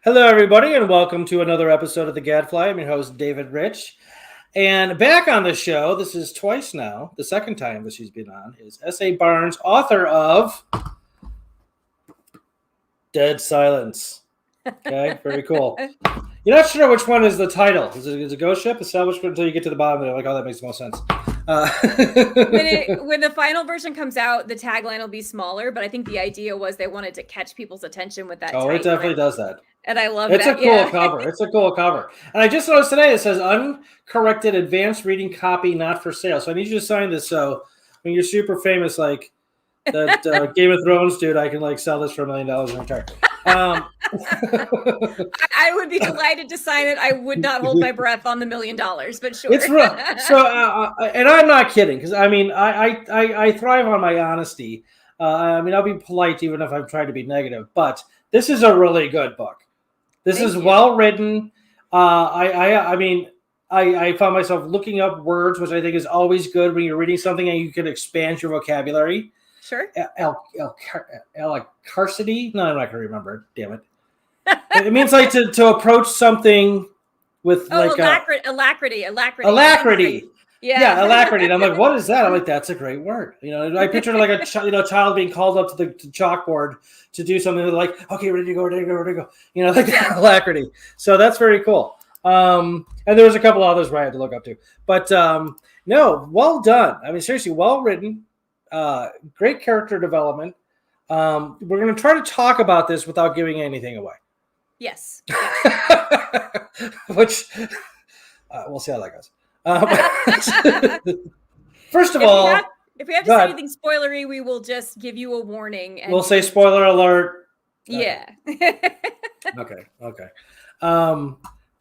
Hello, everybody, and welcome to another episode of The Gadfly. I'm your host, David Rich. And back on the show, this is twice now, the second time that she's been on, is S.A. Barnes, author of Dead Silence. Okay, very cool. You're not sure which one is the title. Is it Ghost Ship? Establish until you get to the bottom of it. Like, oh, that makes the most sense. When the final version comes out, the tagline will be smaller, but I think the idea was they wanted to catch people's attention with that. Oh, it definitely does that. And I love it's that. It's a cool cover. It's a cool cover. And I just noticed today it says uncorrected advanced reading copy not for sale. So I need you to sign this so when you're super famous like that Game of Thrones dude, I can like sell this for $1 million in return. I would be delighted to sign it. I would not hold my breath on the $1 million, but sure. It's real. So, and I'm not kidding because I mean, I thrive on my honesty. I mean, I'll be polite even if I'm trying to be negative, but this is a really good book. This is well written. I mean, I found myself looking up words, which I think is always good when you're reading something and you can expand your vocabulary. Sure. Alacrity? No, I'm not going to remember it. Damn it. It means like to approach something with alacrity. Yeah, alacrity. And I'm like, what is that? I'm like, that's a great word. You know, I pictured like a child being called up to the chalkboard to do something. They're like, okay, ready to go. You know, like alacrity. So that's very cool. And there was a couple others where I had to look up to. But no, well done. I mean, seriously, well written. Great character development. We're going to try to talk about this without giving anything away. Yes. Which we'll see how that goes. First of all, if we have to say anything spoilery, we will just give you a warning. And we'll say spoiler alert. Yeah. Okay.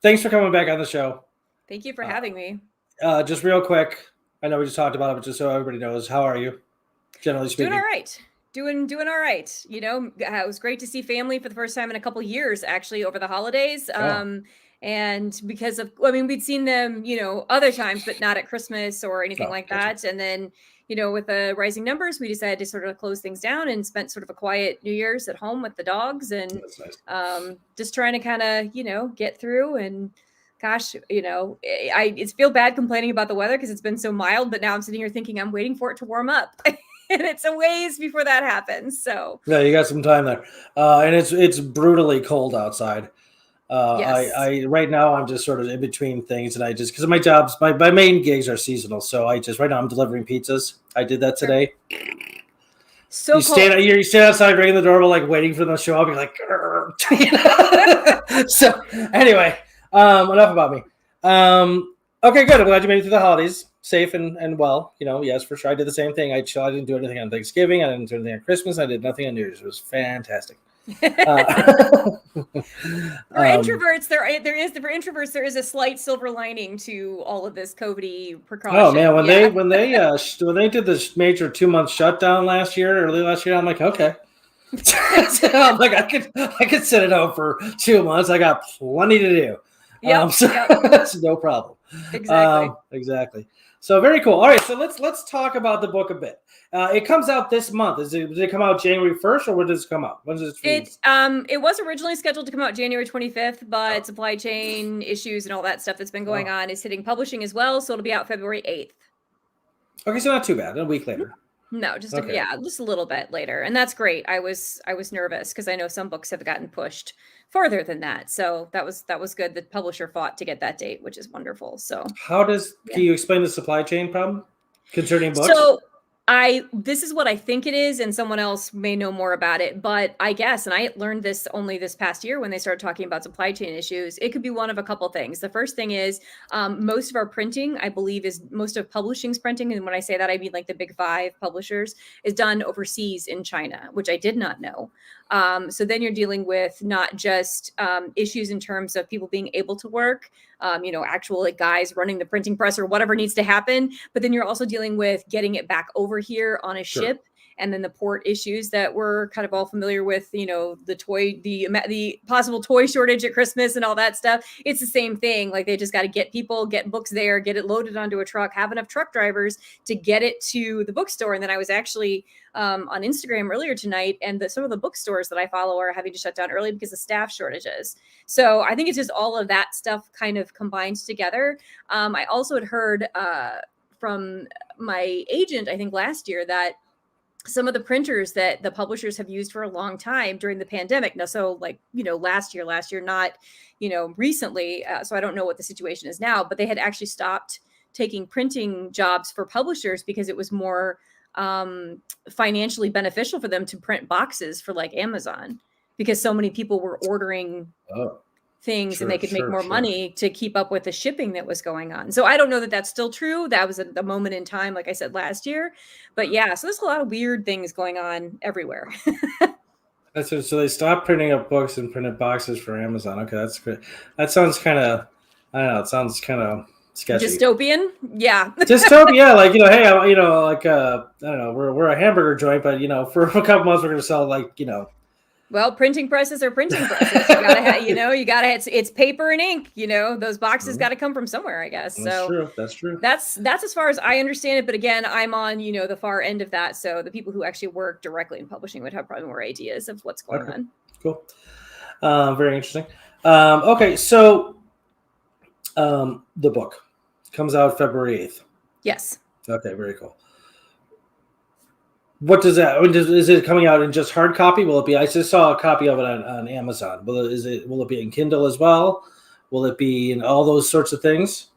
Thanks for coming back on the show. Thank you for having me. Just real quick, I know we just talked about it, but just so everybody knows, how are you? Generally speaking. Doing all right. Doing all right. You know, it was great to see family for the first time in a couple of years, actually, over the holidays. And because of, I mean, we'd seen them, you know, other times, but not at Christmas or anything like that. And then, you know, with the rising numbers, we decided to sort of close things down and spent sort of a quiet New Year's at home with the dogs and just trying to kind of, you know, get through. And gosh, you know, I feel bad complaining about the weather because it's been so mild, but now I'm sitting here thinking I'm waiting for it to warm up. And it's a ways before that happens. So yeah, you got some time there. And it's brutally cold outside. Yes. I right now I'm just sort of in between things, and I just because of my jobs, my main gigs are seasonal, so I just right now I'm delivering pizzas. I did that today. So you stand outside ringing the doorbell, like waiting for them to show up. You're like, so anyway, enough about me. Okay, good. I'm glad you made it through the holidays safe and well. You know, yes, for sure. I did the same thing. I didn't do anything on Thanksgiving. I didn't do anything on Christmas. I did nothing on New Year's. It was fantastic. For introverts, there is a slight silver lining to all of this COVID precaution. Oh man, when they did this major 2-month shutdown early last year, I'm like, okay. I'm like, I could sit at home for 2 months. I got plenty to do. That's no problem. Exactly. So very cool. All right, so let's talk about the book a bit. It comes out this month. Does it come out January 1st, or when does it come out? When does it? It was originally scheduled to come out January 25th, but supply chain issues and all that stuff that's been going on is hitting publishing as well, so it'll be out February 8th. Okay, so not too bad. A week later. No, just a little bit later, and that's great. I was nervous because I know some books have gotten pushed further than that, so that was good. The publisher fought to get that date, which is wonderful. So, can you explain the supply chain problem concerning books? So, this is what I think it is, and someone else may know more about it, but I guess, and I learned this only this past year when they started talking about supply chain issues, it could be one of a couple things. The first thing is most of our printing, I believe, is most of publishing's printing, and when I say that, I mean like the big 5 publishers, is done overseas in China, which I did not know. So then you're dealing with not just issues in terms of people being able to work, actual like guys running the printing press or whatever needs to happen. But then you're also dealing with getting it back over here on a ship and then the port issues that we're kind of all familiar with, the possible toy shortage at Christmas and all that stuff. It's the same thing. Like, they just got to get books there, get it loaded onto a truck, have enough truck drivers to get it to the bookstore. And then I was actually on Instagram earlier tonight, and some of the bookstores that I follow are having to shut down early because of staff shortages. So I think it's just all of that stuff kind of combined together. I also had heard from my agent, I think last year, that some of the printers that the publishers have used for a long time during the pandemic. Now, so like, last year, not, recently. So I don't know what the situation is now, but they had actually stopped taking printing jobs for publishers because it was more financially beneficial for them to print boxes for like Amazon, because so many people were ordering things and they could make more money to keep up with the shipping that was going on. So I don't know that that's still true. That was the moment in time, like I said, last year. But yeah, so there's a lot of weird things going on everywhere. So they stopped printing up books and printed boxes for Amazon. Okay, that's great. That sounds kind of, I don't know, it sounds kind of sketchy. Dystopian? Yeah. Dystopian, yeah. Like, hey, I don't know, we're a hamburger joint, but, for a couple months we're going to sell, like, Well, printing presses are printing presses. You gotta have, it's paper and ink. Those boxes got to come from somewhere, I guess. That's true. That's as far as I understand it. But again, I'm on the far end of that. So the people who actually work directly in publishing would have probably more ideas of what's going on. Cool. Very interesting. Okay, so the book comes out February 8th. Yes. Okay, very cool. What does that? Is it coming out in just hard copy? Will it be? I just saw a copy of it on Amazon. Will it be in Kindle as well? Will it be in all those sorts of things?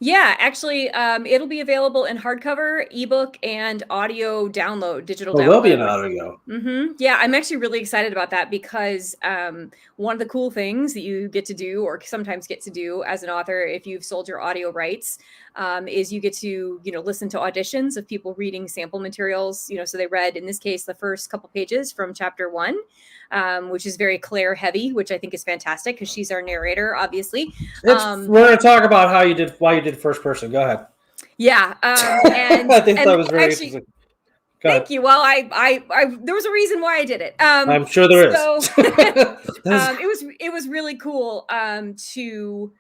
Yeah, actually, it'll be available in hardcover, ebook, and audio download, digital download. It will be an audio. Mm-hmm. Yeah, I'm actually really excited about that because one of the cool things that you get to do, or sometimes get to do as an author, if you've sold your audio rights, is you get to listen to auditions of people reading sample materials. So they read, in this case, the first couple pages from chapter 1. Which is very Claire heavy, which I think is fantastic because she's our narrator, obviously. We're going to talk about why you did first person. Go ahead. Yeah, and I think that was very interesting. Thank you. Well, I there was a reason why I did it. I'm sure there is. It was really cool to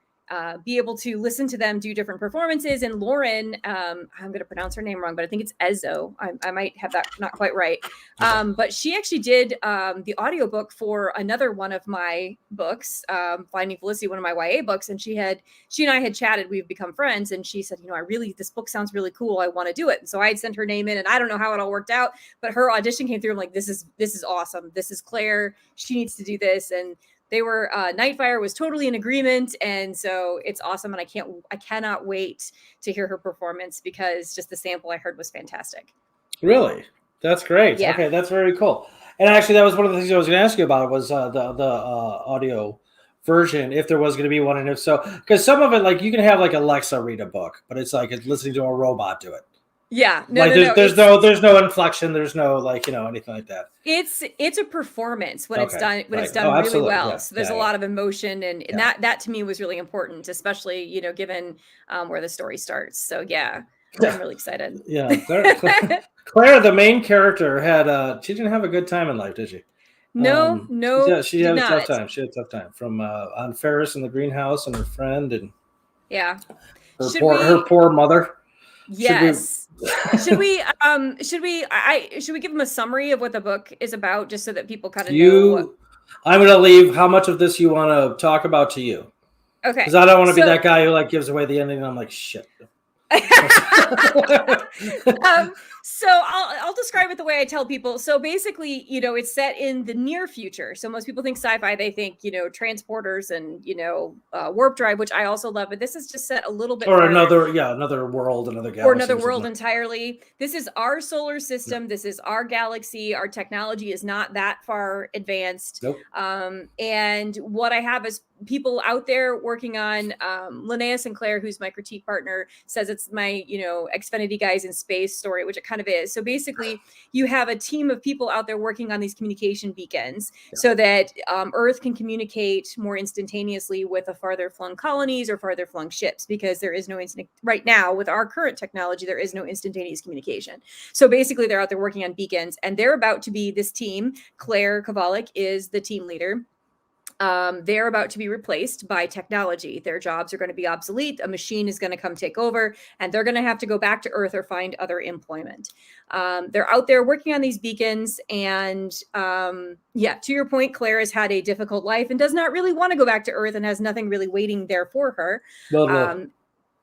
be able to listen to them do different performances. And Lauren, I'm going to pronounce her name wrong, but I think it's Ezzo. I might have that not quite right. But she actually did the audiobook for another one of my books, Finding Felicity, one of my YA books. And she and I had chatted, we've become friends. And she said, this book sounds really cool. I want to do it. And so I had sent her name in, and I don't know how it all worked out, but her audition came through. I'm like, this is awesome. This is Claire. She needs to do this. And they were, Nightfire was totally in agreement. And so it's awesome. And I cannot wait to hear her performance because just the sample I heard was fantastic. Really? That's great. Yeah. Okay. That's very cool. And actually that was one of the things I was going to ask you about was the audio version, if there was going to be one. And if so, because some of it, like you can have like Alexa read a book, but it's like it's listening to a robot do it. Yeah, there's no inflection, there's no anything like that. It's a performance when it's done really well. Yeah. So there's a lot of emotion, and that to me was really important, especially given where the story starts. So yeah, I'm really excited. Yeah, Claire, the main character, she didn't have a good time in life, did she? No, she had a tough time. She had a tough time from on Ferris in the greenhouse and her friend and her poor mother. Yes. Should we give them a summary of what the book is about, just so that people kind of know? I'm going to leave how much of this you want to talk about to you. Okay. Because I don't want to be that guy who gives away the ending, and I'm like, shit. So I'll describe it the way I tell people. So basically, it's set in the near future. So most people think sci-fi, they think, transporters and, warp drive, which I also love, but this is just set a little bit another world, another galaxy. Or another world entirely. This is our solar system. Yeah. This is our galaxy. Our technology is not that far advanced. Nope. And what I have is people out there working on Linnea Sinclair, who's my critique partner, says it's my, Xfinity Guys in Space story, which it kind of is. So basically, you have a team of people out there working on these communication beacons so that Earth can communicate more instantaneously with a farther flung colonies or farther flung ships, because there is no right now with our current technology, there is no instantaneous communication. So basically, they're out there working on beacons, and they're about to be this team. Claire Kovalik is the team leader. They're about to be replaced by technology. Their jobs are going to be obsolete. A machine is going to come take over, and they're going to have to go back to Earth or find other employment. They're out there working on these beacons. And yeah, to your point, Claire has had a difficult life and does not really want to go back to Earth and has nothing really waiting there for her.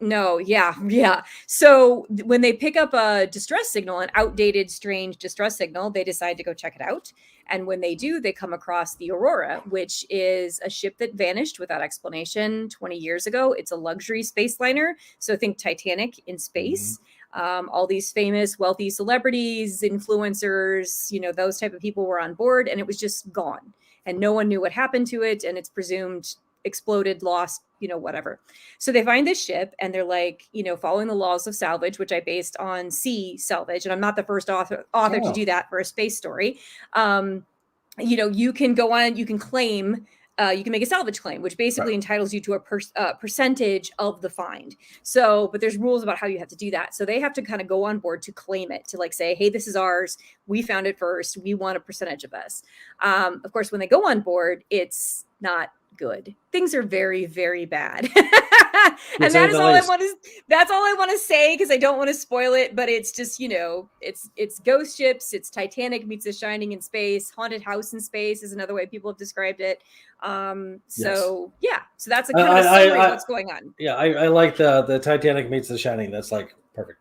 No, yeah. So when they pick up a distress signal, an outdated, strange distress signal, they decide to go check it out. And when they do, they come across the Aurora, which is a ship that vanished without explanation 20 years ago. It's a luxury space liner. So think Titanic in space. All these famous, wealthy celebrities, influencers, those type of people were on board, and it was just gone. And no one knew what happened to it. And it's presumed exploded, lost, whatever. So they find this ship, and they're like, following the laws of salvage, which I based on sea salvage. And I'm not the first author to do that for a space story. You can go on, you can claim, you can make a salvage claim, which basically entitles you to a percentage of the find. So, but there's rules about how you have to do that. So they have to kind of go on board to claim it, to say, hey, this is ours. We found it first. We want a percentage of this. Of course, when they go on board, it's not good. Things are very, very bad. And that is all that's all I want to say, because I don't want to spoil it, but it's just, it's ghost ships, it's Titanic meets The Shining in space, haunted house in space is another way people have described it. So that's a kind of summary of what's going on. Yeah, I like the Titanic meets The Shining. That's like perfect.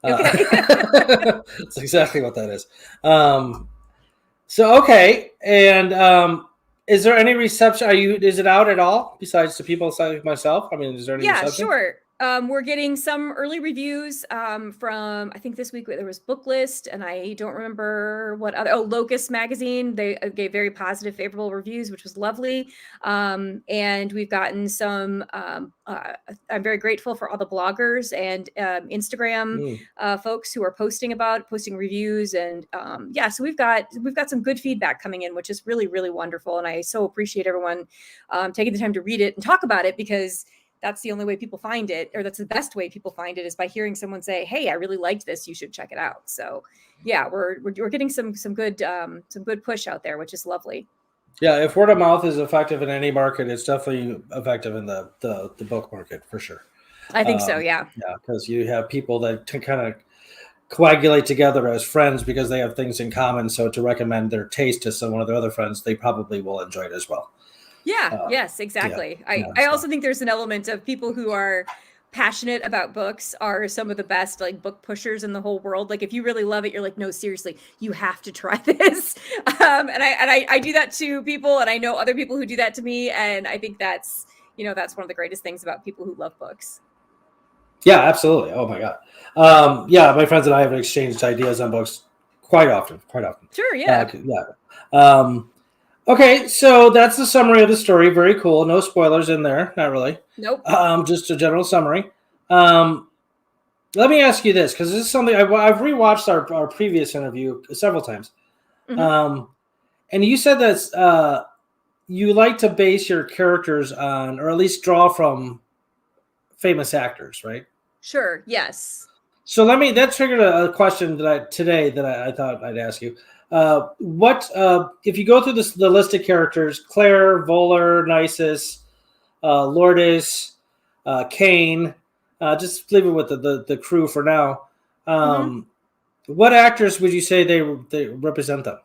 Okay. That's exactly what that is. And is there any reception? Is it out at all besides to people like myself? I mean, is there any reception? Yeah, sure. We're getting some early reviews from, I think this week there was Booklist, and I don't remember what other, Locust Magazine. They gave very positive, favorable reviews, which was lovely. And we've gotten some, I'm very grateful for all the bloggers and Instagram folks who are posting reviews. And so we've got some good feedback coming in, which is really, really wonderful. And I so appreciate everyone taking the time to read it and talk about it, because that's the only way people find it, or that's the best way people find it, is by hearing someone say, hey, I really liked this. You should check it out. So yeah, we're getting some good push out there, which is lovely. Yeah. If word of mouth is effective in any market, it's definitely effective in the book market for sure. I think so. Yeah. Yeah. Because you have people that can kind of coagulate together as friends because they have things in common. So to recommend their taste to some one of their other friends, they probably will enjoy it as well. Yeah. Yes, exactly. I also think there's an element of people who are passionate about books are some of the best book pushers in the whole world. Like if you really love it, you're like, no, seriously, you have to try this. And I do that to people, and I know other people who do that to me. And I think that's one of the greatest things about people who love books. Yeah, absolutely. Oh my God. My friends and I have exchanged ideas on books quite often. Sure. Yeah. Okay, so that's the summary of the story. Very cool. No spoilers in there. Not really. Nope. Just a general summary. Let me ask you this, because this is something I've rewatched our previous interview several times. And you said that you like to base your characters on, or at least draw from, famous actors, right? Sure. Yes. So that triggered a question that I thought I'd ask you. If you go through the list of characters, Claire, Voller, Nisus, Lourdes, Kane, just leave it with the crew for now. What actors would you say they represent them?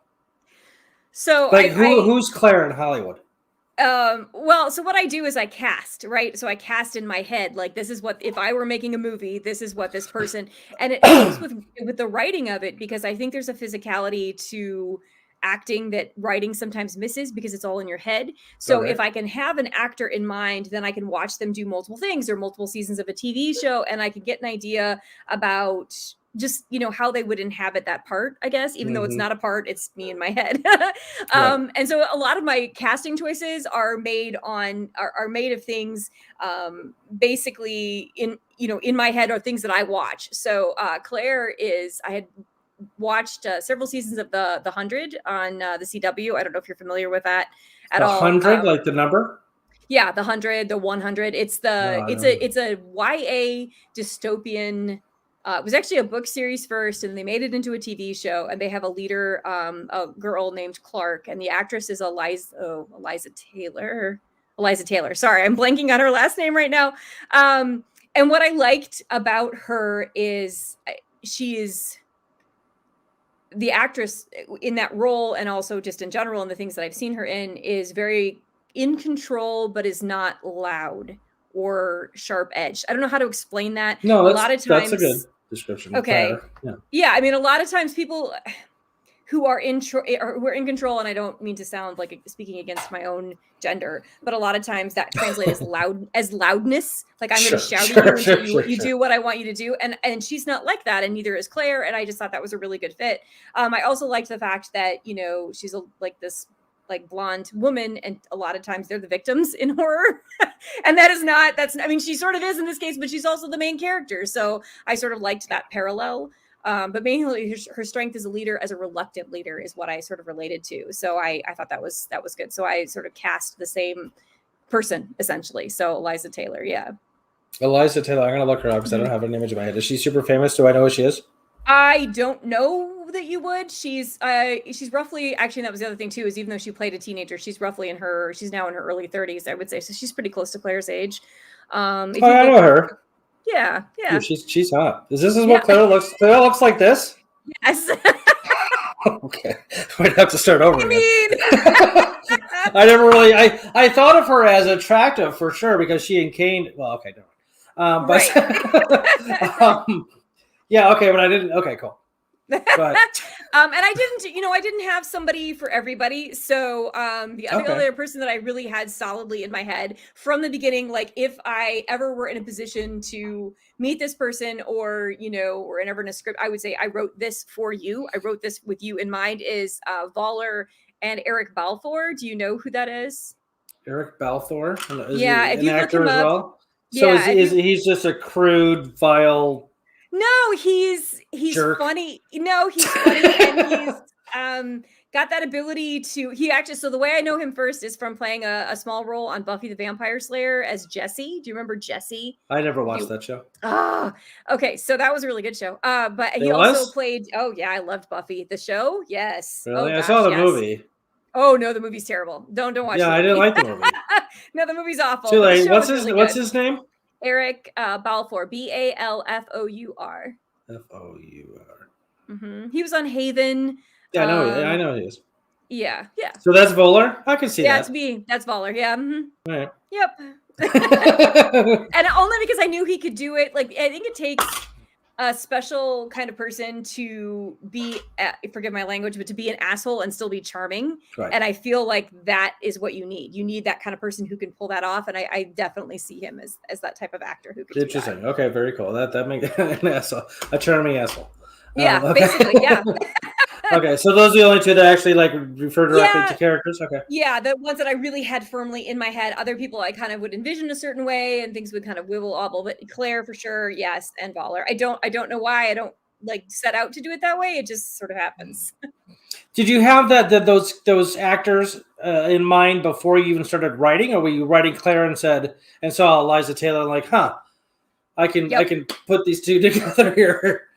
So who's Claire in Hollywood? So what I do is I cast, right? So I cast in my head, this is what, if I were making a movie, this is what this person, and it helps with the writing of it, because I think there's a physicality to acting that writing sometimes misses because it's all in your head. So if I can have an actor in mind, then I can watch them do multiple things or multiple seasons of a TV show, and I can get an idea about just, you know, how they would inhabit that part, I guess, even though it's not a part, it's me in my head. And so a lot of my casting choices are made of things, basically in my head, are things that I watch. So Claire I had watched several seasons of the 100 on the CW. I don't know if you're familiar with that at all. 100, like the number? Yeah, the 100, the 100. It's a YA dystopian. It was actually a book series first, and they made it into a TV show. And they have a leader, a girl named Clark, and the actress is Eliza Taylor. Eliza Taylor. Sorry, I'm blanking on her last name right now. And what I liked about her is she is the actress in that role, and also just in general, and the things that I've seen her in, is very in control, but is not loud or sharp edged. I don't know how to explain that. No, a lot of times that's a good description. Okay. Yeah. I mean, a lot of times people who are in control, and I don't mean to sound like speaking against my own gender, but a lot of times that translates as loudness. Like, I'm going to shout at you until you do what I want you to do. And she's not like that, and neither is Claire. And I just thought that was a really good fit. I also liked the fact that, you know, she's this blonde woman, and a lot of times they're the victims in horror. And I mean, she sort of is in this case, but she's also the main character. So I sort of liked that parallel. But mainly her strength as a leader, as a reluctant leader, is what I sort of related to. So I thought that was good. So I sort of cast the same person essentially. So Eliza Taylor. Yeah. Eliza Taylor. I'm going to look her up because I don't have an image in my head. Is she super famous? Do I know who she is? I don't know that you would. She's roughly, actually, that was the other thing too, is even though she played a teenager, she's now in her early 30s, I would say. So she's pretty close to Claire's age. I know her. Yeah. Dude, she's hot. What Claire looks? Claire looks like this? Yes. Okay. We'd have to start over again. I never really, I thought of her as attractive for sure, because she and Kane, well, okay, no. But yeah, okay, but I didn't. Okay, cool. And I didn't have somebody for everybody. So the other person that I really had solidly in my head from the beginning, like if I ever were in a position to meet this person, or or ever in a script, I would say, I wrote this for you. I wrote this with you in mind, is Voller and Eric Balfour. Do you know who that is? Eric Balfour? Is he an actor as well? So he's just a crude, vile... No, he's jerk. Funny. No, he's funny, and he's got that ability to. He actually. So the way I know him first is from playing a small role on Buffy the Vampire Slayer as Jesse. Do you remember Jesse? I never watched that show. Okay. So that was a really good show. But he also played. Oh yeah, I loved Buffy the show. Yes. Really? I saw the movie. Oh no, the movie's terrible. Don't watch. Yeah, I didn't like the movie. No, the movie's awful. Too late. What's his name? Eric Balfour, Balfour. Four. Mm-hmm. He was on Haven. Yeah, I know he is. Yeah. So that's Voller? I can see that. That's Voller, yeah. Mm-hmm. All right. Yep. And only because I knew he could do it. Like, I think it takes a special kind of person to be, forgive my language, but to be an asshole and still be charming. Right. And I feel like that is what you need. You need that kind of person who can pull that off. And I definitely see him as that type of actor who could Interesting. do that. Okay, very cool. That makes an asshole, a charming asshole. Yeah, okay. Basically, yeah. Okay, so those are the only two that actually refer directly to characters. Okay. Yeah, the ones that I really had firmly in my head. Other people I kind of would envision a certain way, and things would kind of wibble wobble. But Claire for sure, yes, and Voller. I don't know why. I don't set out to do it that way. It just sort of happens. Did you have those actors in mind before you even started writing, or were you writing Claire and saw Eliza Taylor like, I can put these two together here?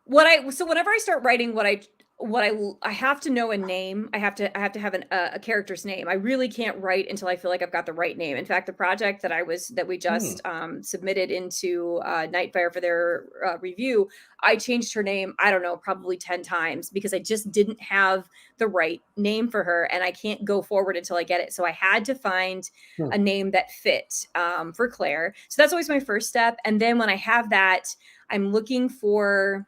Whenever I start writing, I have to know a name. I have to have a character's name. I really can't write until I feel like I've got the right name. In fact, the project that we just submitted into Nightfire for their review, I changed her name, I don't know, probably 10 times, because I just didn't have the right name for her, and I can't go forward until I get it. So I had to find a name that fit for Claire. So that's always my first step. And then when I have that, I'm looking for...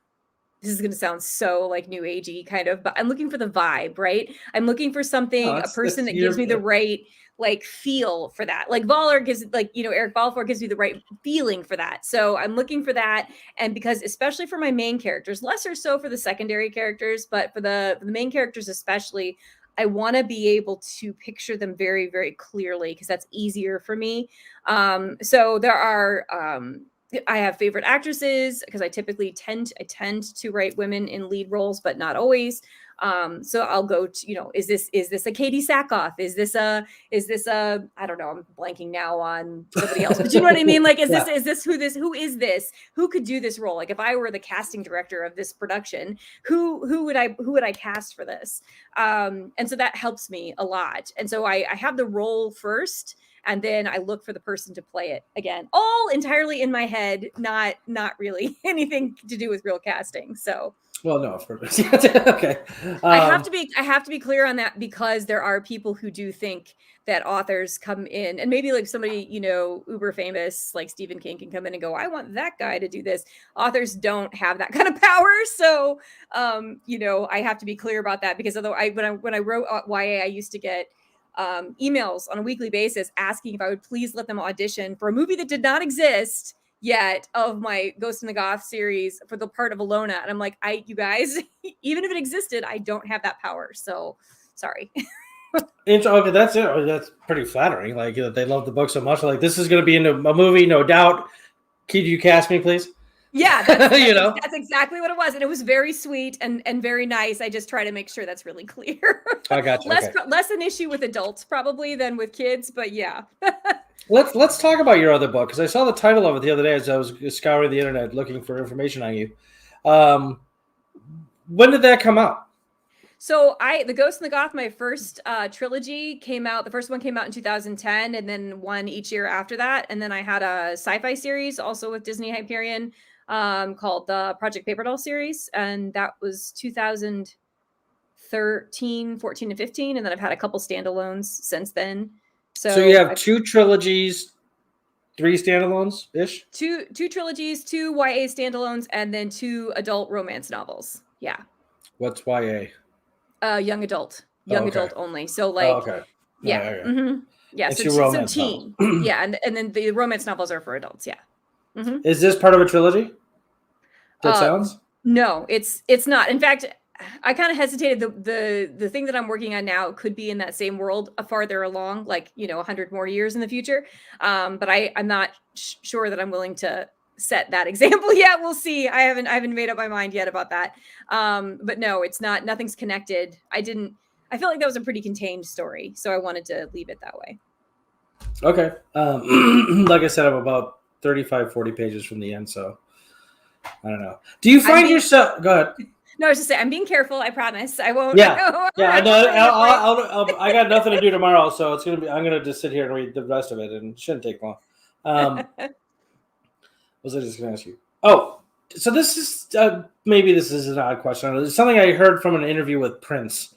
This is going to sound so new agey kind of, but I'm looking for the vibe, right? I'm looking for something, a person that gives me the right like feel for that. Like Voller gives, like, you know, Eric Balfour gives me the right feeling for that. So I'm looking for that. And because especially for my main characters, lesser so for the secondary characters, but for the main characters especially, I want to be able to picture them very, very clearly because that's easier for me. So there are I have favorite actresses because I typically tend to write women in lead roles, but not always. So I'll go to, you know, is this a Katie Sackhoff? Is this a I don't know, I'm blanking now on somebody else, but you know what I mean? Like, is who is this? Who could do this role? Like if I were the casting director of this production, who would I cast for this? And so that helps me a lot. And so I have the role first, and then I look for the person to play it. Again, all entirely in my head, not really anything to do with real casting. So well, no, okay. I have to be clear on that because there are people who do think that authors come in and maybe like somebody, you know, uber famous like Stephen King can come in and go, I want that guy to do this. Authors don't have that kind of power. So, you know, I have to be clear about that because although when I wrote YA, I used to get emails on a weekly basis asking if I would please let them audition for a movie that did not exist yet of my Ghost in the Goth series for the part of Alona. And I'm like, you guys, even if it existed, I don't have that power. So sorry. Okay, that's it. That's pretty flattering. Like they love the book so much. Like this is going to be in a movie, no doubt. Could you cast me, please? Yeah, that's you know, that's exactly what it was, and it was very sweet and very nice. I just try to make sure that's really clear. I got you. Less an issue with adults probably than with kids, but yeah. Let's talk about your other book because I saw the title of it the other day as I was scouring the internet looking for information on you. When did that come out? So The Ghost in the Goth, my first trilogy came out. The first one came out in 2010, and then one each year after that. And then I had a sci-fi series also with Disney Hyperion called the Project Paper Doll series, and that was 2013, 14, and 15. And then I've had a couple standalones since then. So you have two trilogies, 3 standalones ish. Two trilogies, 2 YA standalones, and then 2 adult romance novels. Yeah. What's YA? Young adult only. So like, yeah. Mm-hmm. Yeah. So teen. Yeah. And then the romance novels are for adults. Yeah. Mm-hmm. Is this part of a trilogy? That sounds? No, it's not. In fact, I kind of hesitated. The thing that I'm working on now could be in that same world farther along, like, you know, 100 more years in the future. But I'm not sure that I'm willing to set that example yet. We'll see. I haven't made up my mind yet about that. But no, it's not. Nothing's connected. I feel like that was a pretty contained story, so I wanted to leave it that way. Okay. Like I said, I'm about 35, 40 pages from the end, so I don't know. Do you find yourself? Go ahead. No, I was just saying, I'm being careful. I promise. I won't. Yeah, I know. I got nothing to do tomorrow, so I'm gonna just sit here and read the rest of it, and it shouldn't take long. What was I just gonna ask you? Oh, so this is maybe this is an odd question. It's something I heard from an interview with Prince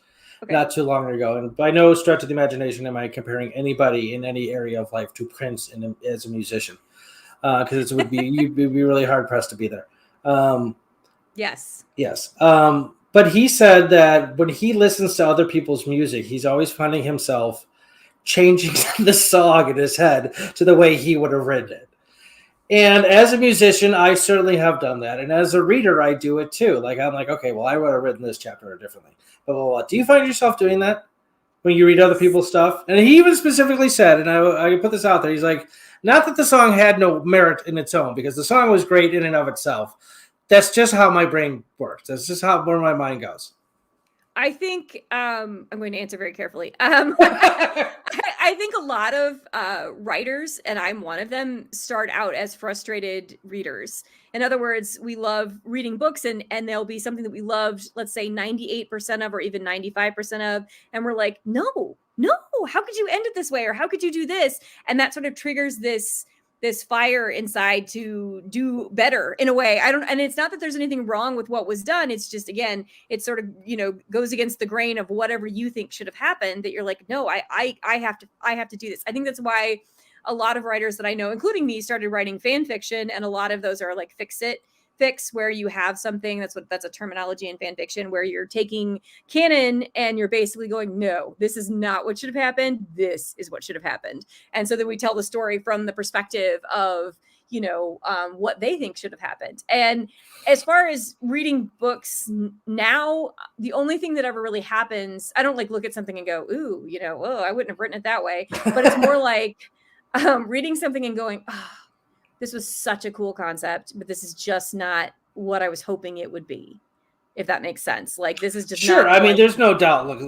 not too long ago, and by no stretch of the imagination am I comparing anybody in any area of life to Prince as a musician, because you'd be really hard pressed to be there. Yes. But he said that when he listens to other people's music, he's always finding himself changing the song in his head to the way he would have written it. And as a musician, I certainly have done that. And as a reader, I do it too. Like, I'm like, okay, well, I would have written this chapter differently. Blah, blah, blah. Do you find yourself doing that when you read other people's stuff? And he even specifically said, and I put this out there, he's like, not that the song had no merit in its own, because the song was great in and of itself. That's just how my brain works. That's just where my mind goes. I think I'm going to answer very carefully. I think a lot of writers, and I'm one of them, start out as frustrated readers. In other words, we love reading books and there'll be something that we loved, let's say 98% of or even 95% of. And we're like, no, how could you end it this way? Or how could you do this? And that sort of triggers this fire inside to do better in a way. And it's not that there's anything wrong with what was done. It's just, again, it sort of, goes against the grain of whatever you think should have happened, that you're like, no, I have to do this. I think that's why a lot of writers that I know, including me, started writing fan fiction. And a lot of those are like fix-it fics where you have something that's a terminology in fan fiction where you're taking canon and you're basically going, no, this is not what should have happened. This is what should have happened. And so then we tell the story from the perspective of, what they think should have happened. And as far as reading books now, the only thing that ever really happens, I don't like look at something and go, ooh, I wouldn't have written it that way. But it's more like reading something and going, oh, this was such a cool concept, but this is just not what I was hoping it would be. If that makes sense. Like, this is just sure. I mean, there's no doubt. Look,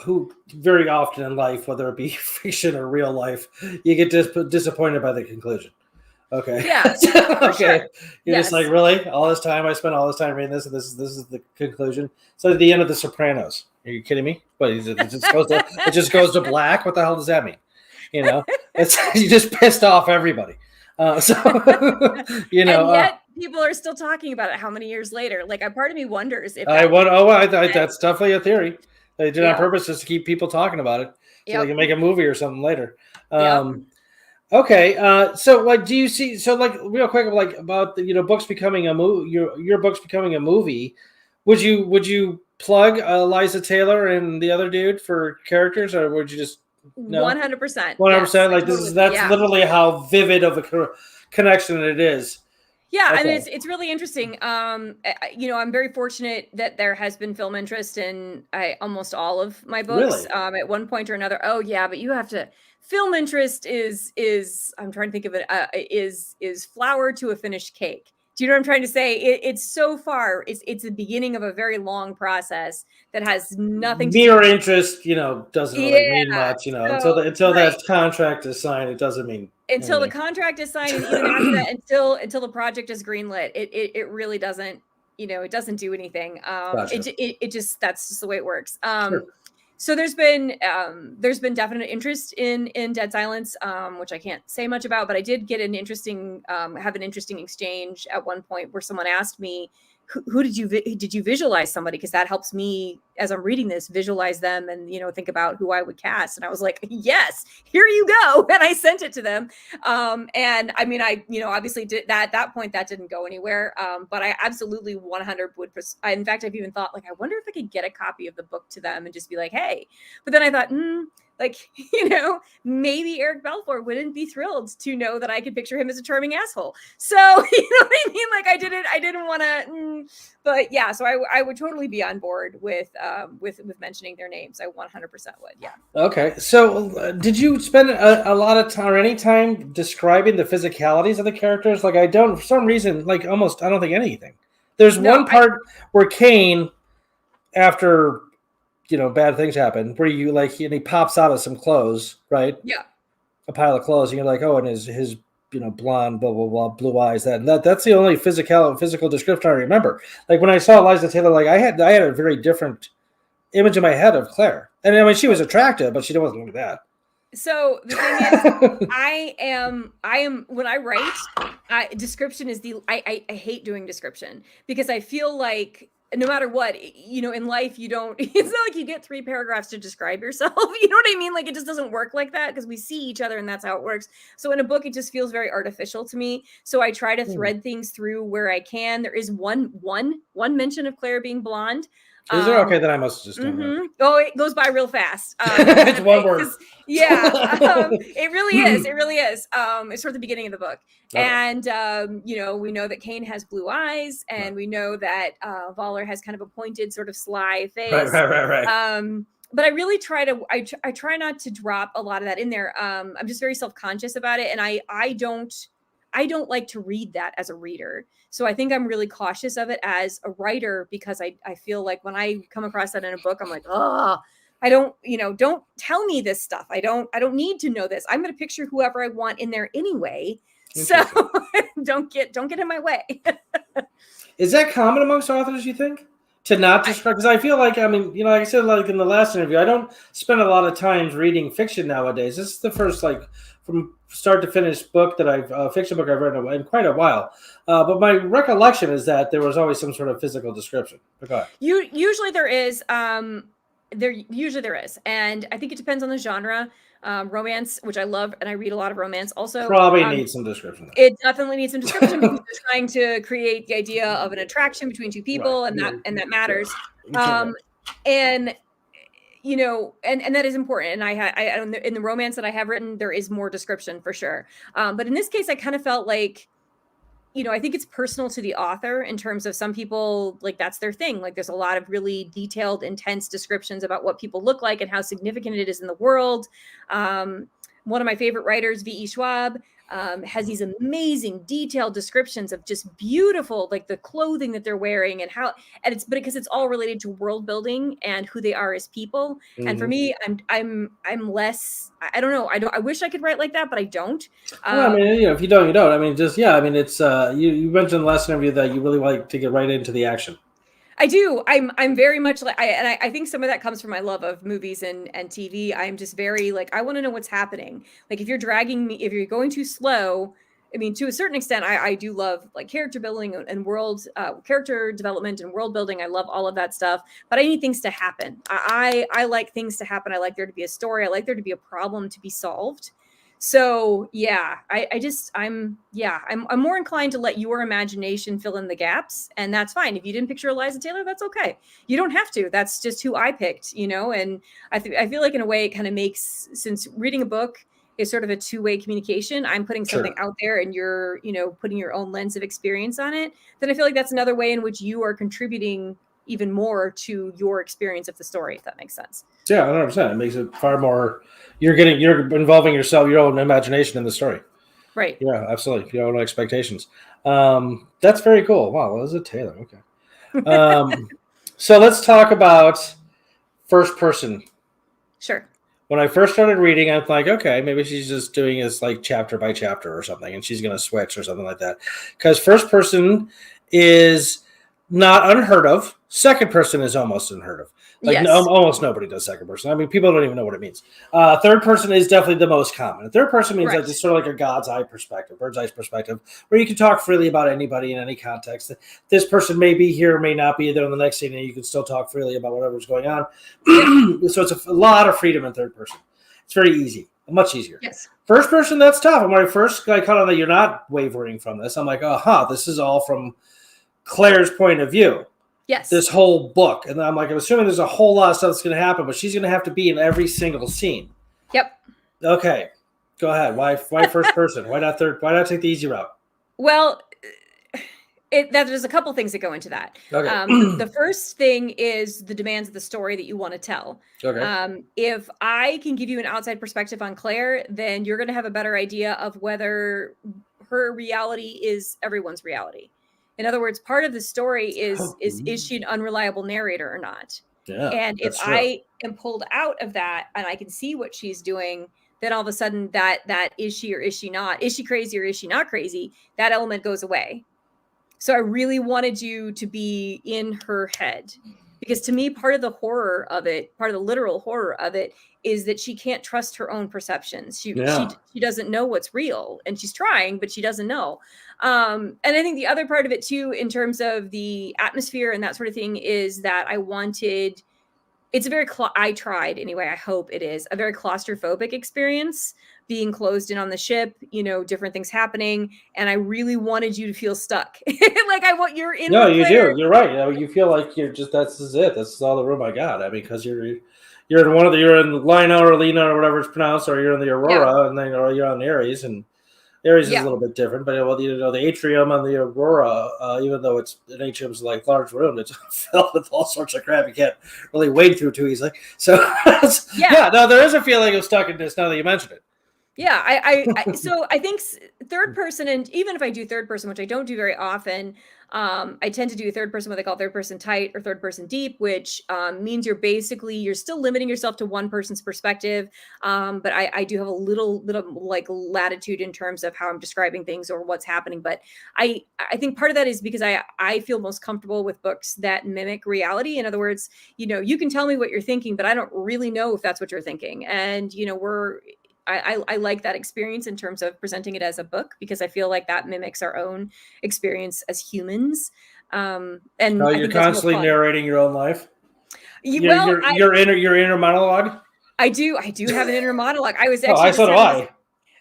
who very often in life, whether it be fiction or real life, you get disappointed by the conclusion. Okay. Yeah. Okay. Sure. You're just like, really? All this time I spent all this time reading this, and this is the conclusion. So at the end of The Sopranos. Are you kidding me? What it just goes to black? What the hell does that mean? You just pissed off everybody. And yet people are still talking about it. How many years later? Like, a part of me wonders if that's definitely a theory. They did on purpose just to keep people talking about it, so they can make a movie or something later. Okay, so like, do you see? So like, real quick, like about the books becoming a movie. Your books becoming a movie. Would you plug Liza Taylor and the other dude for characters, or would you just 100%? 100%. Like that's literally how vivid of a connection it is. Yeah, okay. I mean, it's really interesting. I'm very fortunate that there has been film interest in almost all of my books. Really? At one point or another. Oh yeah, but you have to. Film interest is I'm trying to think of it. Is flour to a finished cake. Do you know what I'm trying to say? It's so far. It's the beginning of a very long process that has nothing. Mere interest, doesn't really mean much. Until that contract is signed, it doesn't mean. Until the contract is signed, and even after that, until the project is greenlit, it really doesn't. It doesn't do anything. Gotcha. It just that's just the way it works. Sure. So there's been definite interest in Dead Silence, which I can't say much about, but I did get an interesting exchange at one point where someone asked me, who did you visualize somebody? Because that helps me as I'm reading this, visualize them and, think about who I would cast. And I was like, yes, here you go. And I sent it to them. And I mean, I, obviously did that at that point that didn't go anywhere. But I absolutely 100 would. In fact, I've even thought like, I wonder if I could get a copy of the book to them and just be like, hey, but then I thought, maybe Eric Balfour wouldn't be thrilled to know that I could picture him as a charming asshole. So, you know what I mean? Like I didn't want to, but yeah, so I would totally be on board with mentioning their names. I 100% would. Yeah. Okay. So did you spend a lot of time or any time describing the physicalities of the characters? Like I don't, for some reason, I don't think anything. There's one part where Kane, after bad things happen, where you and he pops out of some clothes, right? Yeah. A pile of clothes, and you're like, oh, and his blonde, blah blah blah, blue eyes. That's the only physical description I remember. Like when I saw Liza Taylor, I had a very different image in my head of Claire, and I mean she was attractive, but she wasn't like that. So the thing is, I am when I write, description is I hate doing description because I feel like no matter what, in life, it's not like you get 3 paragraphs to describe yourself. You know what I mean? Like it just doesn't work like that because we see each other and that's how it works. So in a book, it just feels very artificial to me. So I try to thread things through where I can. There is one mention of Claire being blonde. Is there? Okay, then I must just. Oh, it goes by real fast. It's one word. Yeah, it really is. It really is. It's sort of the beginning of the book, okay. And we know that Kane has blue eyes, and we know that Voller has kind of a pointed, sort of sly face. Right. But I really try to. I try not to drop a lot of that in there. I'm just very self-conscious about it, and I don't like to read that as a reader. So I think I'm really cautious of it as a writer because I feel like when I come across that in a book, I'm like, oh, I don't tell me this stuff. I don't need to know this. I'm going to picture whoever I want in there anyway. So don't get in my way. Is that common amongst authors, you think? To not describe, because I feel like, like I said, like in the last interview, I don't spend a lot of time reading fiction nowadays. This is the first, from start to finish book that fiction book I've read in quite a while. But my recollection is that there was always some sort of physical description. Okay. Usually there is. There is, and I think it depends on the genre. romance, which I love, and I read a lot of romance also. Probably needs some description. It definitely needs some description because they're trying to create the idea of an attraction between two people, and that matters. And you know, and that is important. And I in the romance that I have written, there is more description for sure. But in this case, I kind of felt like, you know, I think it's personal to the author in terms of some people, like that's their thing. Like there's a lot of really detailed, intense descriptions about what people look like and how significant it is in the world. One of my favorite writers, V.E. Schwab, has these amazing detailed descriptions of just beautiful, like the clothing that they're wearing and how, and it's because it's all related to world building and who they are as people. Mm-hmm. And for me, I'm less, I don't know. I wish I could write like that, but I don't. Well, I mean, you know, if you don't, you don't. I mean, just, yeah, I mean, it's, you mentioned in the last interview that you really like to get right into the action. I do. I'm very much like, I think some of that comes from my love of movies and TV. I'm just very like, I want to know what's happening. Like if you're dragging me, if you're going too slow, I mean, to a certain extent, I do love like character building and character development and world building. I love all of that stuff, but I need things to happen. I like things to happen. I like there to be a story. I like there to be a problem to be solved. So yeah, I'm more inclined to let your imagination fill in the gaps, and that's fine. If you didn't picture Eliza Taylor, that's okay. You don't have to. That's just who I picked, you know. And I feel like in a way it kind of makes, since reading a book is sort of a two-way communication. I'm putting something out there, and you're, you know, putting your own lens of experience on it. Then I feel like that's another way in which you are contributing even more to your experience of the story, if that makes sense. Yeah, 100%. It makes it far more. You're involving yourself, your own imagination in the story. Right. Yeah, absolutely. Your own expectations. That's very cool. Wow, Eliza Taylor. Okay. So let's talk about first person. Sure. When I first started reading, I'm like, okay, maybe she's just doing this like chapter by chapter or something, and she's going to switch or something like that. Because first person is not unheard of. Second person is almost unheard of. Like yes. Almost nobody does second person. I mean, people don't even know what it means. Third person is definitely the most common. Third person means like just sort of like a bird's eye perspective, where you can talk freely about anybody in any context. This person may be here, may not be there in the next scene, and you can still talk freely about whatever's going on. So it's a lot of freedom in third person. It's very easy, much easier. Yes. First person, that's tough. And when I first got caught on that, you're not wavering from this. I'm like, this is all from Claire's point of view. Yes. This whole book. And I'm like, I'm assuming there's a whole lot of stuff that's going to happen, but she's going to have to be in every single scene. Yep. Okay. Go ahead. Why first person? Why not third? Why not take the easy route? Well, there's a couple things that go into that. Okay. The first thing is the demands of the story that you want to tell. Okay. If I can give you an outside perspective on Claire, then you're going to have a better idea of whether her reality is everyone's reality. In other words, part of the story is she an unreliable narrator or not? Yeah. And if I am pulled out of that and I can see what she's doing, then all of a sudden that is she or is she not? Is she crazy or is she not crazy? That element goes away. So I really wanted you to be in her head, because to me, part of the horror of it, part of the literal horror of it, is that she can't trust her own perceptions. She doesn't know what's real, and she's trying, but she doesn't know. And I think the other part of it too, in terms of the atmosphere and that sort of thing, is that I wanted, it's a very, I tried anyway, I hope it is a very claustrophobic experience, being closed in on the ship, you know, different things happening. And I really wanted you to feel stuck. Like you're in. No, you do. You're right. You know, you feel like you're just, this is it. This is all the room I got. I mean, because you're in you're in Lina or Lena or whatever it's pronounced, or you're in the Aurora, and then you're on Ares, and Ares is a little bit different. But you know, the atrium on the Aurora, even though it's an atrium's like large room, it's filled with all sorts of crap you can't really wade through too easily. So no, there is a feeling of stuckness now that you mentioned it. Yeah, so I think third person, and even if I do third person, which I don't do very often, I tend to do third person, what they call third person tight or third person deep, which means you're still limiting yourself to one person's perspective. But I do have a little bit of like latitude in terms of how I'm describing things or what's happening. But I think part of that is because I feel most comfortable with books that mimic reality. In other words, you know, you can tell me what you're thinking, but I don't really know if that's what you're thinking. And, you know, I like that experience in terms of presenting it as a book, because I feel like that mimics our own experience as humans. And you're constantly narrating your own life. Your inner monologue. I do have an inner monologue. I was Oh, actually so do I.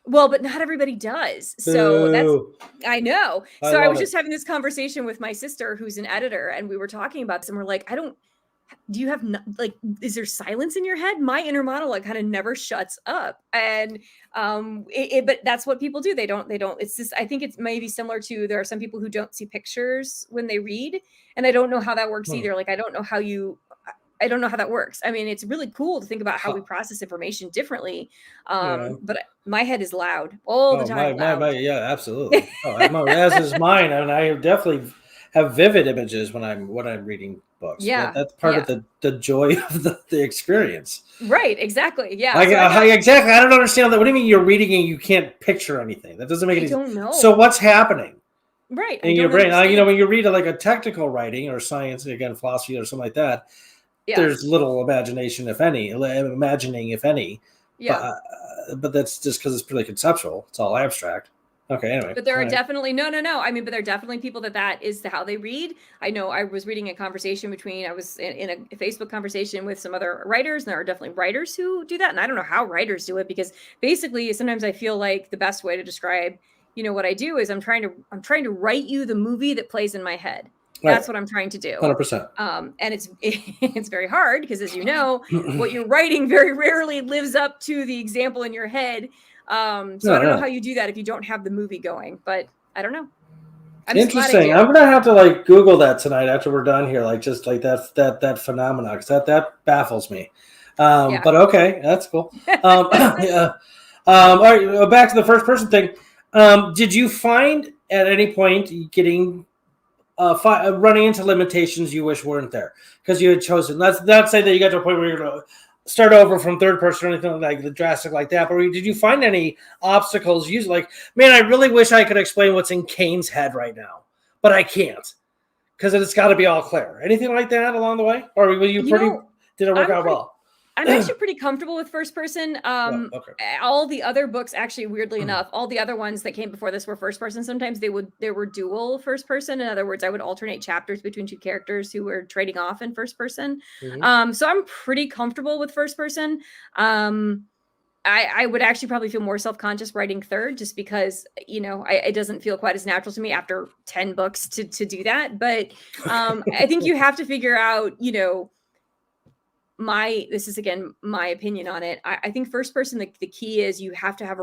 well, but not everybody does. So Boo. I know. I So I love was it. just having this conversation with my sister, who's an editor, and we were talking about this, and we're like, do you have like, is there silence in your head? My inner monologue kind of never shuts up. And but that's what people do. They don't, it's just, I think it's maybe similar to, there are some people who don't see pictures when they read, and I don't know how that works either. Like, I don't know how that works. I mean, it's really cool to think about how we process information differently. But my head is loud all the time. Yeah, absolutely. As is mine. And I definitely have vivid images when I'm reading books. Yeah. That's part of the joy of the experience. Right. Exactly. Yeah. Exactly. I don't understand that. What do you mean you're reading and you can't picture anything? That doesn't make any sense. I don't know. So what's happening? Right. In your brain? When you read like a technical writing or science, again, philosophy or something like that, there's little imagination, if any. Yeah. But that's just because it's pretty conceptual. It's all abstract. Okay, anyway. But there are definitely no. I mean, but there are definitely people that is how they read. I know I was reading a conversation I was in a Facebook conversation with some other writers, and there are definitely writers who do that. And I don't know how writers do it, because basically sometimes I feel like the best way to describe, what I do is I'm trying to write you the movie that plays in my head. That's what I'm trying to do. 100%. And it's very hard because, as you know, what you're writing very rarely lives up to the example in your head. I don't know how you do that if you don't have the movie going, but I don't know. Interesting. I'm gonna have to Google that tonight after we're done here, just that phenomenon, because that baffles me. But okay, that's cool. All right, back to the first person thing. Did you find at any point getting running into limitations you wish weren't there because you had chosen? Let's not say that you got to a point where you're going to start over from third person or anything like the drastic like that. But did you find any obstacles? Man, I really wish I could explain what's in Kane's head right now, but I can't because it's got to be all clear. Anything like that along the way, or were you did it work out well? I'm actually pretty comfortable with first person. All the other books, actually, weirdly enough, all the other ones that came before this were first person. Sometimes they were dual first person. In other words, I would alternate chapters between two characters who were trading off in first person. So I'm pretty comfortable with first person. I would actually probably feel more self-conscious writing third, just because, it doesn't feel quite as natural to me after 10 books to do that. But I think you have to figure out, this is again my opinion on it. I think first person, the key is you have to have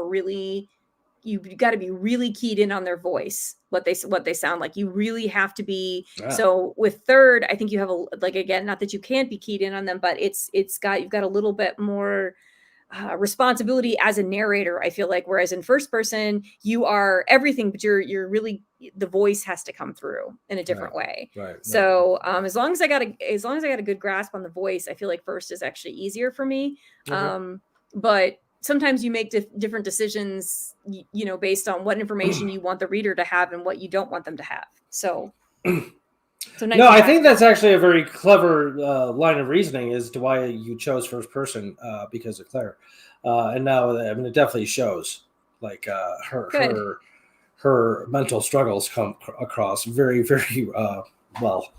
you've got to be really keyed in on their voice, what they sound like. You really have to be. So with third, I think you have again, not that you can't be keyed in on them, but you've got a little bit more responsibility as a narrator, I feel like, whereas in first person you are everything, but you're really, the voice has to come through in a different way. So as long as I got a good grasp on the voice, I feel like first is actually easier for me. But sometimes you make different decisions, based on what information you want the reader to have and what you don't want them to have. So I think that's actually a very clever line of reasoning as to why you chose first person, because of Claire. And now, it definitely shows her mental struggles come across very, very well.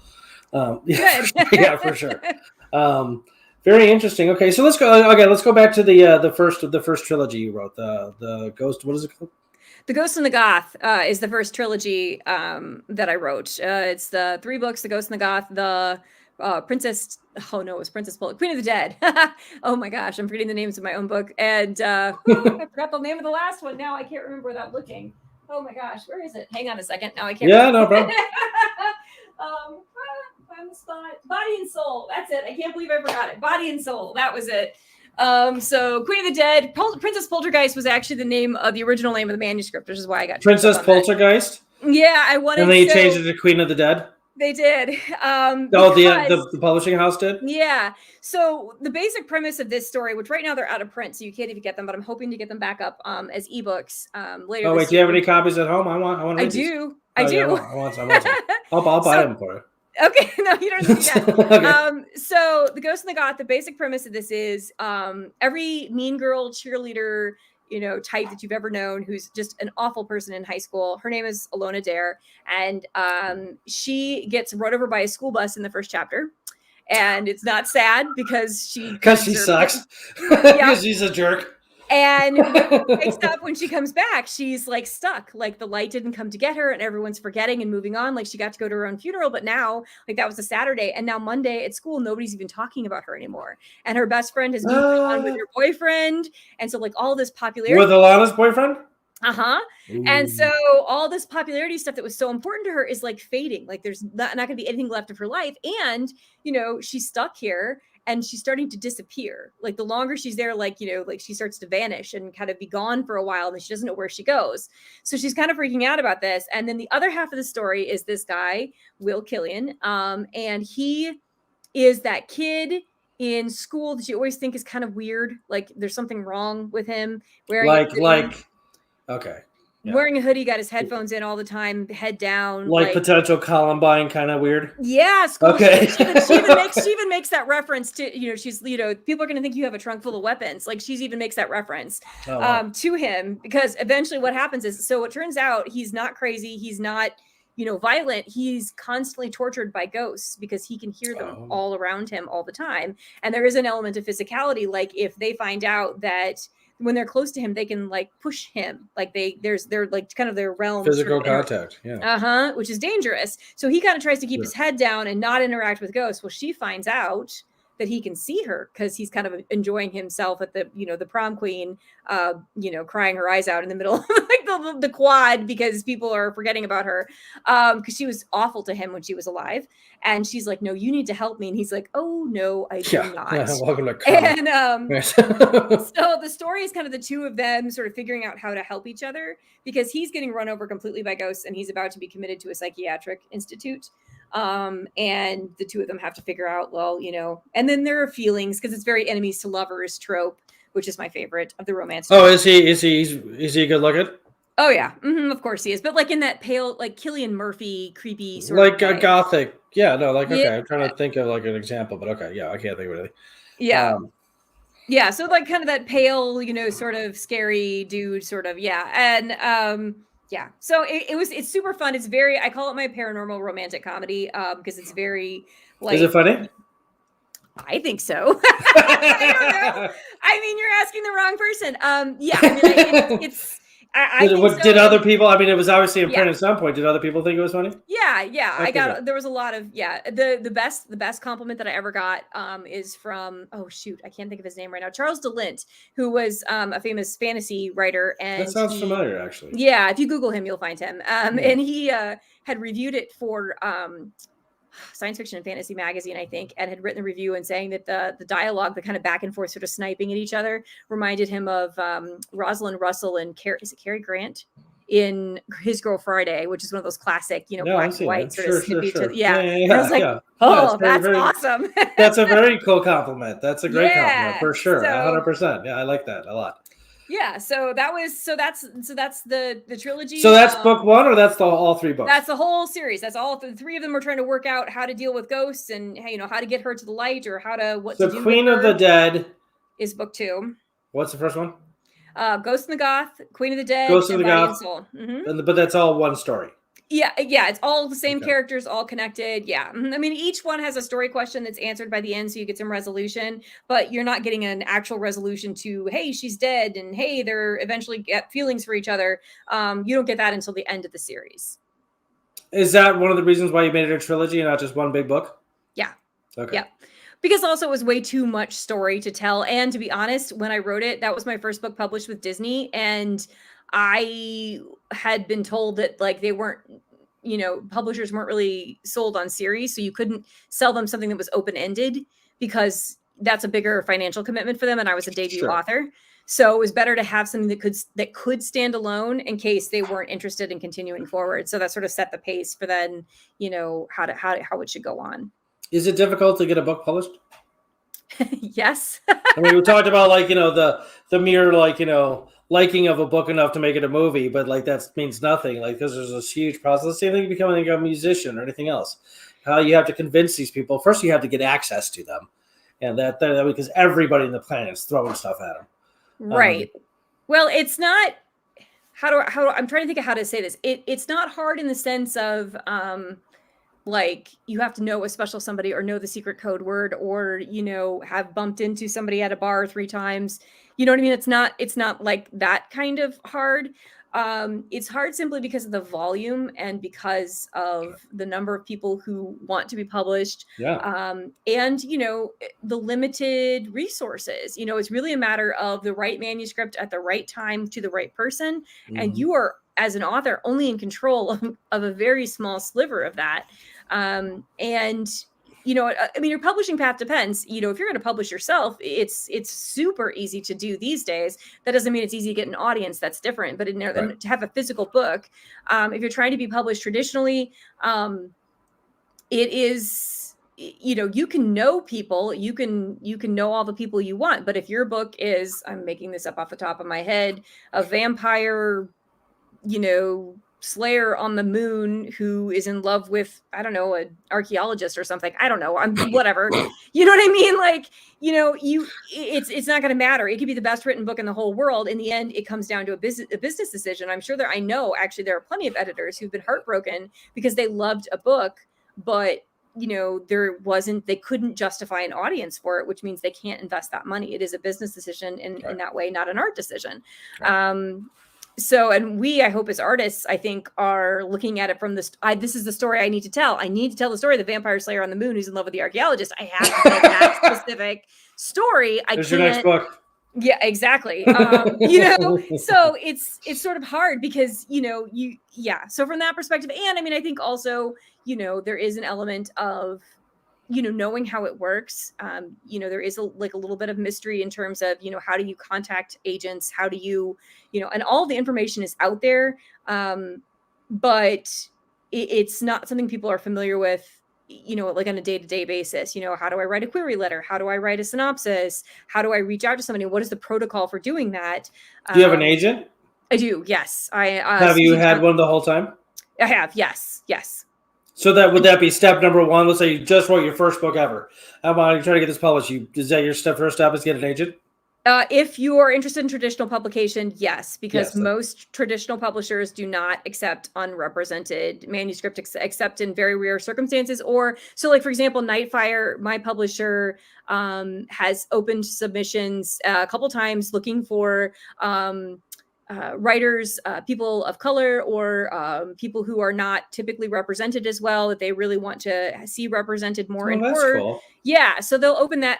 Yeah, for sure. Very interesting. Okay, so let's go back to the first trilogy you wrote, the Ghost. What is it called? The Ghost and the Goth is the first trilogy that I wrote. It's the 3 books: The Ghost and the Goth, the Princess. Oh no, it was Princess Poltergeist, Queen of the Dead. Oh my gosh, I'm forgetting the names of my own book, and I forgot the name of the last one. Now I can't remember without looking. Oh my gosh, where is it? Hang on a second. Now I can't. Yeah, no problem. On the spot. Body and Soul. That's it. I can't believe I forgot it. Body and Soul. That was it. So Queen of the Dead, Princess Poltergeist was actually the original name of the manuscript, which is why I got Princess Poltergeist. Yeah, I wanted. And then you changed it to Queen of the Dead. They did. The publishing house did. Yeah. So the basic premise of this story, which right now they're out of print, so you can't even get them, but I'm hoping to get them back up as ebooks later. Oh wait, do you have any copies at home? I want. I do. Yeah, I want some. I'll buy them for you. Okay, no, you don't need that. Okay. So the Ghost and the Goth, the basic premise of this is every mean girl cheerleader, type that you've ever known, who's just an awful person in high school. Her name is Alona Dare, and she gets run over by a school bus in the first chapter. and it's not sad because she sucks. Because she's a jerk. And when she wakes up, when she comes back, she's like stuck. Like the light didn't come to get her, and everyone's forgetting and moving on. Like she got to go to her own funeral, but now, like that was a Saturday, and now Monday at school, nobody's even talking about her anymore. And her best friend has moved on with her boyfriend, and so like all this popularity with Alana's boyfriend. And so all this popularity stuff that was so important to her is like fading. Like there's not going to be anything left of her life, and she's stuck here. And she's starting to disappear. Like the longer she's there, like she starts to vanish and kind of be gone for a while, and she doesn't know where she goes. So she's kind of freaking out about this. And then the other half of the story is this guy, Will Killian. And he is that kid in school that you always think is kind of weird. Like there's something wrong with him. Okay. Yeah. Wearing a hoodie, got his headphones in all the time, head down, like potential Columbine, kind of weird. Yeah, school. Okay. She even makes that reference to she's people are going to think you have a trunk full of weapons. Like she even makes that reference to him, because eventually what happens is, so it turns out he's not crazy, he's not violent, he's constantly tortured by ghosts because he can hear them all around him all the time, and there is an element of physicality. Like if they find out that when they're close to him, they can like push him, like they're like kind of their realm, physical contact, which is dangerous. So he kind of tries to keep his head down and not interact with ghosts. Well, she finds out that he can see her because he's kind of enjoying himself at the the prom queen, crying her eyes out in the middle of like the quad because people are forgetting about her, because she was awful to him when she was alive. And she's like, no, you need to help me. And he's like, oh no, I do not. Welcome to and so the story is kind of the two of them sort of figuring out how to help each other, because he's getting run over completely by ghosts and he's about to be committed to a psychiatric institute. And the two of them have to figure out, and then there are feelings, because it's very enemies to lovers trope, which is my favorite of the romance. Oh, is he good looking? Oh yeah, of course he is, but like in that pale, like Cillian Murphy, creepy sort like of a gothic. Yeah, no, like okay, I'm trying to think of like an example, but okay, yeah, I can't think of anything. Yeah. Yeah, so like kind of that pale, sort of scary dude, sort of, and yeah, so it's super fun. It's very, I call it my paranormal romantic comedy, because it's very like. Is it funny? I think so. I don't know. I mean, you're asking the wrong person. Yeah, I mean, it's. Did other people? I mean, it was obviously in print at some point. Did other people think it was funny? Yeah. Okay, there was a lot of The best compliment that I ever got is from I can't think of his name right now. Charles DeLint, who was a famous fantasy writer, and that sounds familiar actually. Yeah, if you Google him, you'll find him. And he had reviewed it for Science Fiction and Fantasy magazine, I think, and had written a review and saying that the dialogue, the kind of back and forth sort of sniping at each other, reminded him of Rosalind Russell and Cary Grant in His Girl Friday, which is one of those classic, black and white sort of snippy. Sure. And I was like, that's awesome. That's a very cool compliment. That's a great compliment for sure. 100%. Yeah, I like that a lot. Yeah, so that's the trilogy. So that's book one, or that's all three books? That's the whole series. That's all. The three of them are trying to work out how to deal with ghosts and how to get her to the light, or what to do. So Queen of the Dead is book 2. What's the first one? Ghost in the Goth, Queen of the Dead, Ghost in the Goth, Soul. But that's all one story. Yeah, it's all the same characters, all connected. Yeah, I mean, each one has a story question that's answered by the end, so you get some resolution, but you're not getting an actual resolution to, hey, she's dead, and hey, they're eventually get feelings for each other. You don't get that until the end of the series. Is that one of the reasons why you made it a trilogy and not just one big book? Yeah. Okay. Yeah. Because also it was way too much story to tell. And to be honest, when I wrote it, that was my first book published with Disney. And I had been told that like they weren't, publishers weren't really sold on series. So you couldn't sell them something that was open-ended, because that's a bigger financial commitment for them. And I was a debut author. So it was better to have something that could stand alone in case they weren't interested in continuing forward. So that sort of set the pace for then, how it should go on. Is it difficult to get a book published? Yes. I mean, we talked about the mere liking of a book enough to make it a movie, but that means nothing. Because there's this huge process. Same thing becoming a musician or anything else. How you have to convince these people. First, you have to get access to them, and that because everybody in the planet is throwing stuff at them. Right. Well, it's not. I'm trying to think of how to say this. It's not hard in the sense of like you have to know a special somebody or know the secret code word or, have bumped into somebody at a bar 3 times. You know what I mean? It's not like that kind of hard. It's hard simply because of the volume and because of the number of people who want to be published. And, the limited resources. It's really a matter of the right manuscript at the right time to the right person. Mm-hmm. And you are, as an author, only in control of a very small sliver of that. Your publishing path depends. If you're going to publish yourself, it's super easy to do these days. That doesn't mean it's easy to get an audience. That's different. But to have a physical book, if you're trying to be published traditionally, it is, you can know people, you can know all the people you want. But if your book is, I'm making this up off the top of my head, a vampire, slayer on the moon who is in love with, I don't know, an archaeologist or something. I don't know. I'm whatever. You know what I mean? Like, it's not going to matter. It could be the best written book in the whole world. In the end, it comes down to a business decision. I'm sure I know actually there are plenty of editors who've been heartbroken because they loved a book, but they couldn't justify an audience for it, which means they can't invest that money. It is a business decision in that way, not an art decision. Right. And we, I hope as artists, I think are looking at it from this. This is the story I need to tell. I need to tell the story of the vampire slayer on the moon who's in love with the archaeologist. I have to tell that specific story. There's your next book. Yeah, exactly. So it's sort of hard because, so from that perspective, and I think also, there is an element of, knowing how it works. There is a little bit of mystery in terms of, how do you contact agents? How do you, and all the information is out there. But it's not something people are familiar with, like on a day-to-day basis. How do I write a query letter? How do I write a synopsis? How do I reach out to somebody? What is the protocol for doing that? Do you have an agent? I do. Yes. Have you had one the whole time? I have. Yes. So would that be step number one? Let's say you just wrote your first book ever. How about you trying to get this published? Is that your first step is get an agent? If you are interested in traditional publication, yes, because most traditional publishers do not accept unrepresented manuscript except in very rare circumstances. Or so, like for example, Nightfire, my publisher, has opened submissions a couple times looking for writers, people of color, or people who are not typically represented as well, that they really want to see represented more in horror. Cool. Yeah, so they'll open that.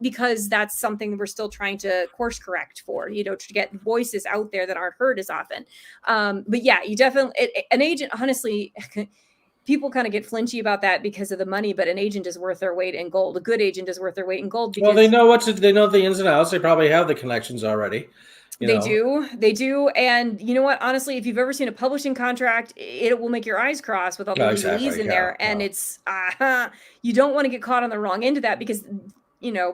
Because that's something we're still trying to course correct for, to get voices out there that aren't heard as often. But yeah, you definitely, an agent, honestly, people kind of get flinchy about that because of the money, but an agent is worth their weight in gold. A good agent is worth their weight in gold. Because they know they know the ins and outs. They probably have the connections already. They do. And you know what? Honestly, if you've ever seen a publishing contract, it will make your eyes cross with all the legalese in there. And it's, you don't want to get caught on the wrong end of that because,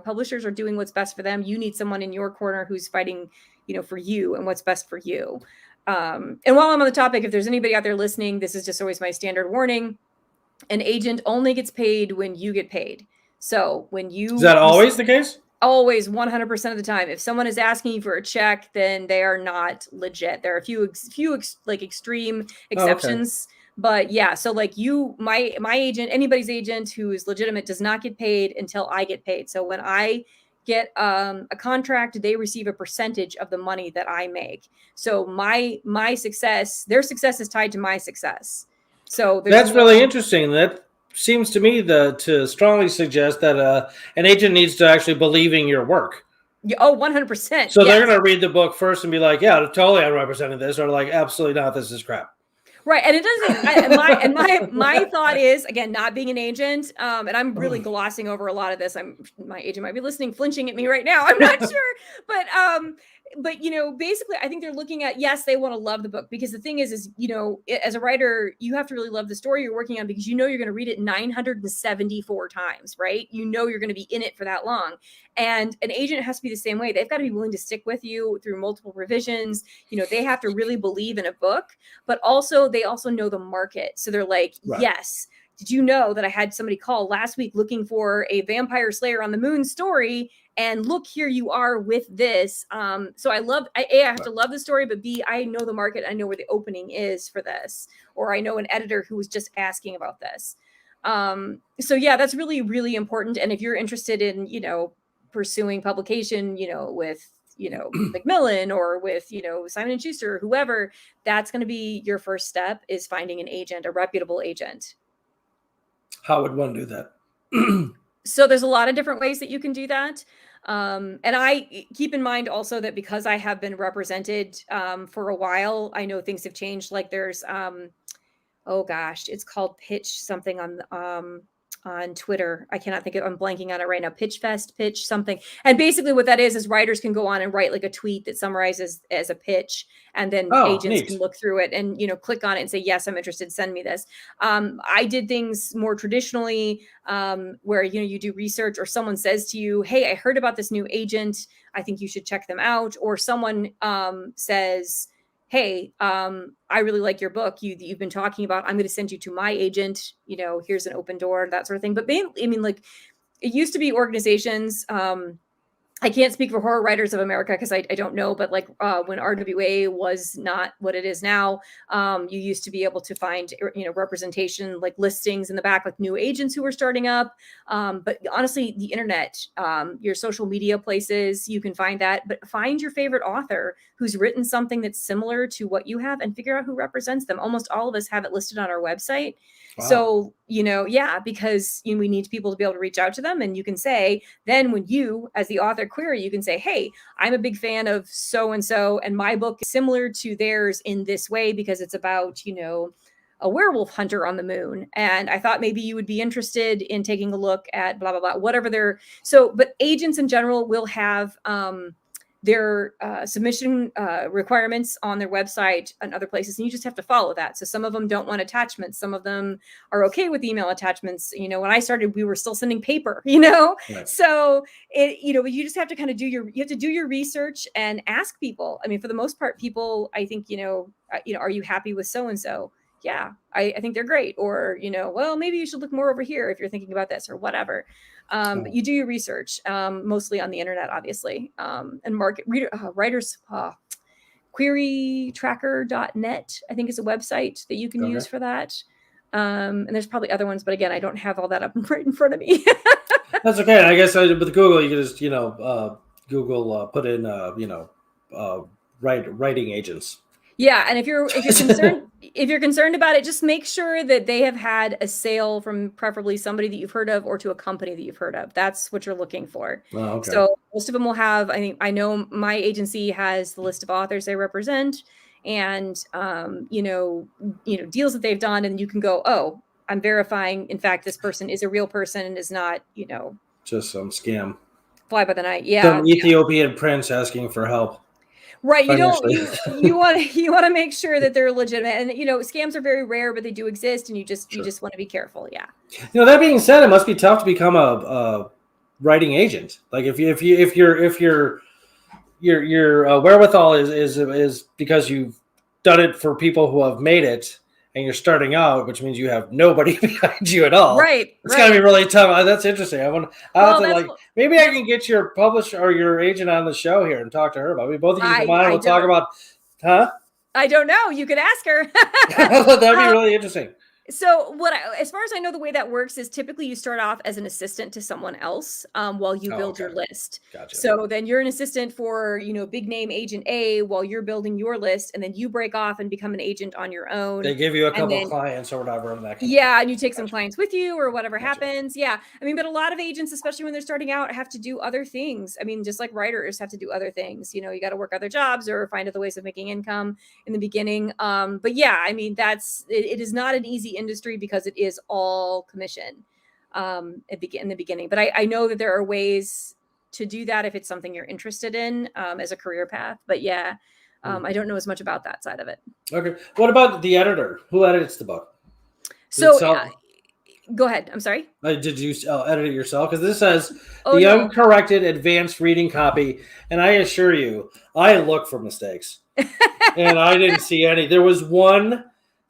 publishers are doing what's best for them. You need someone in your corner who's fighting, for you and what's best for you. And while I'm on the topic, if there's anybody out there listening, this is just always my standard warning. An agent only gets paid when you get paid. So when you... Is that always the case? Always, 100% of the time. If someone is asking you for a check, then they are not legit. There are a few extreme exceptions, but yeah. So my agent, anybody's agent who is legitimate does not get paid until I get paid. So when I get a contract, they receive a percentage of the money that I make. So my success, their success is tied to my success. So that's really interesting. That seems to me to strongly suggest that an agent needs to actually believe in your work. Oh, 100%. So they're going to read the book first and be like, yeah, totally I'm representing this, or like, absolutely not, this is crap. Right. And it doesn't, my thought is, again, not being an agent, and I'm really glossing over a lot of this. My agent might be listening, flinching at me right now. I'm not sure. But, basically, I think they're looking at, yes, they want to love the book, because the thing is, as a writer, you have to really love the story you're working on, because you're going to read it 974 times, right? You're going to be in it for that long. And an agent has to be the same way. They've got to be willing to stick with you through multiple revisions. They have to really believe in a book, but they also know the market. So they're like, right. Yes. Did you know that I had somebody call last week looking for a vampire slayer on the moon story? And look, here you are with this. So I have to love the story, but B, I know the market. I know where the opening is for this, or I know an editor who was just asking about this. So yeah, that's really, really important. And if you're interested in, pursuing publication, with, Macmillan or with, Simon & Schuster or whoever, that's going to be your first step, is finding an agent, a reputable agent. How would one do that? So there's a lot of different ways that you can do that. And I keep in mind also that because I have been represented for a while, I know things have changed. Like there's, oh gosh, it's called Pitch something on Twitter. I cannot think of, I'm blanking on it right now. Pitch Fest, Pitch something. And basically what that is writers can go on and write like a tweet that summarizes as a pitch, and then agents can look through it and, click on it and say, yes, I'm interested, send me this. I did things more traditionally where, you do research, or someone says to you, hey, I heard about this new agent, I think you should check them out. Or someone says, hey, I really like your book you've been talking about, I'm going to send you to my agent, here's an open door, that sort of thing. But it used to be organizations, I can't speak for Horror Writers of America because I don't know, but like when RWA was not what it is now, you used to be able to find, representation, like listings in the back, like new agents who were starting up. But honestly, the internet, your social media places, you can find that. But find your favorite author who's written something that's similar to what you have and figure out who represents them. Almost all of us have it listed on our website. Wow. So, because we need people to be able to reach out to them. And you can say, then when you, as the author, query, you can say, hey, I'm a big fan of so-and-so, and my book is similar to theirs in this way because it's about, a werewolf hunter on the moon. And I thought maybe you would be interested in taking a look at blah, blah, blah, whatever but agents in general will have, their submission requirements on their website and other places, and you just have to follow that. So some of them don't want attachments. Some of them are okay with email attachments. When I started, we were still sending paper, Right. So but you just have to kind of do your research and ask people. I mean, for the most part, people, I think, are you happy with so-and-so? Yeah, I think they're great. Or, well, maybe you should look more over here if you're thinking about this or whatever. But you do your research, mostly on the internet, obviously, and writers, querytracker.net, I think is a website that you can use for that. And there's probably other ones, but again, I don't have all that up right in front of me. That's okay. I guess with Google, you can just, Google, put in, writing agents. Yeah, and if you're concerned about it, just make sure that they have had a sale from preferably somebody that you've heard of or to a company that you've heard of. That's what you're looking for. Oh, okay. So most of them will have. I know my agency has the list of authors they represent, and deals that they've done, and you can go, oh, I'm verifying. In fact, this person is a real person and is not, just some scam. Fly by the night. Yeah, some Ethiopian prince asking for help. Right. You want to make sure that they're legitimate, and scams are very rare, but they do exist, and you just want to be careful. Yeah. That being said, it must be tough to become a writing agent. Like if your wherewithal is because you've done it for people who have made it, and you're starting out, which means you have nobody behind you at all. Right. It's got to be really tough. That's interesting. Maybe I can get your publisher or your agent on the show here and talk to her about it. Both of you come on and we'll talk about, huh? I don't know. You could ask her. That'd be really interesting. So as far as I know, the way that works is typically you start off as an assistant to someone else while you build your list. Gotcha. So then you're an assistant for, big name agent A while you're building your list, and then you break off and become an agent on your own. They give you a couple of clients or whatever. And you take some clients with you or whatever happens. Yeah. But a lot of agents, especially when they're starting out, have to do other things. Just like writers have to do other things. You got to work other jobs or find other ways of making income in the beginning. But yeah, it is not an easy industry because it is all commission in the beginning. But I know that there are ways to do that if it's something you're interested in as a career path. But yeah, I don't know as much about that side of it. Okay. What about the editor? Who edits the book? Go ahead. I'm sorry. Did you edit it yourself? Because this says uncorrected advanced reading copy. And I assure you, I look for mistakes. And I didn't see any. There was one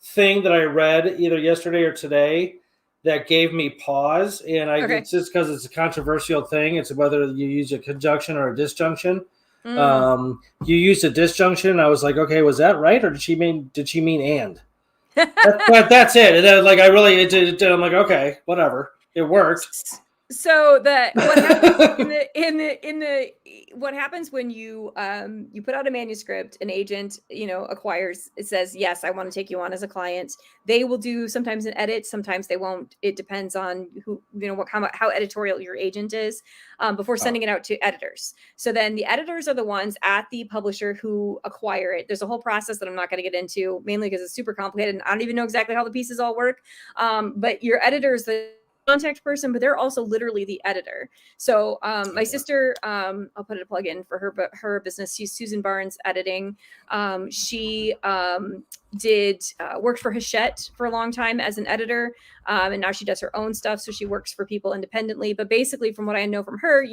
thing that I read either yesterday or today that gave me pause, and it's just because it's a controversial thing. It's whether you use a conjunction or a disjunction. You used a disjunction. I was like, okay, was that right, or did she mean and? That's it. And then, like, I'm like, okay, whatever, it worked. So what happens what happens when you put out a manuscript, an agent, acquires, it says, yes, I want to take you on as a client. They will do sometimes an edit, sometimes they won't. It depends on who, how editorial your agent is, before sending it out to editors. So then the editors are the ones at the publisher who acquire it. There's a whole process that I'm not going to get into, mainly because it's super complicated and I don't even know exactly how the pieces all work. But your editors, the contact person, but they're also literally the editor. So my sister, I'll put a plug in for her, but her business, she's Susan Barnes Editing. She did worked for Hachette for a long time as an editor, and now she does her own stuff, so she works for people independently. But basically, from what I know from her,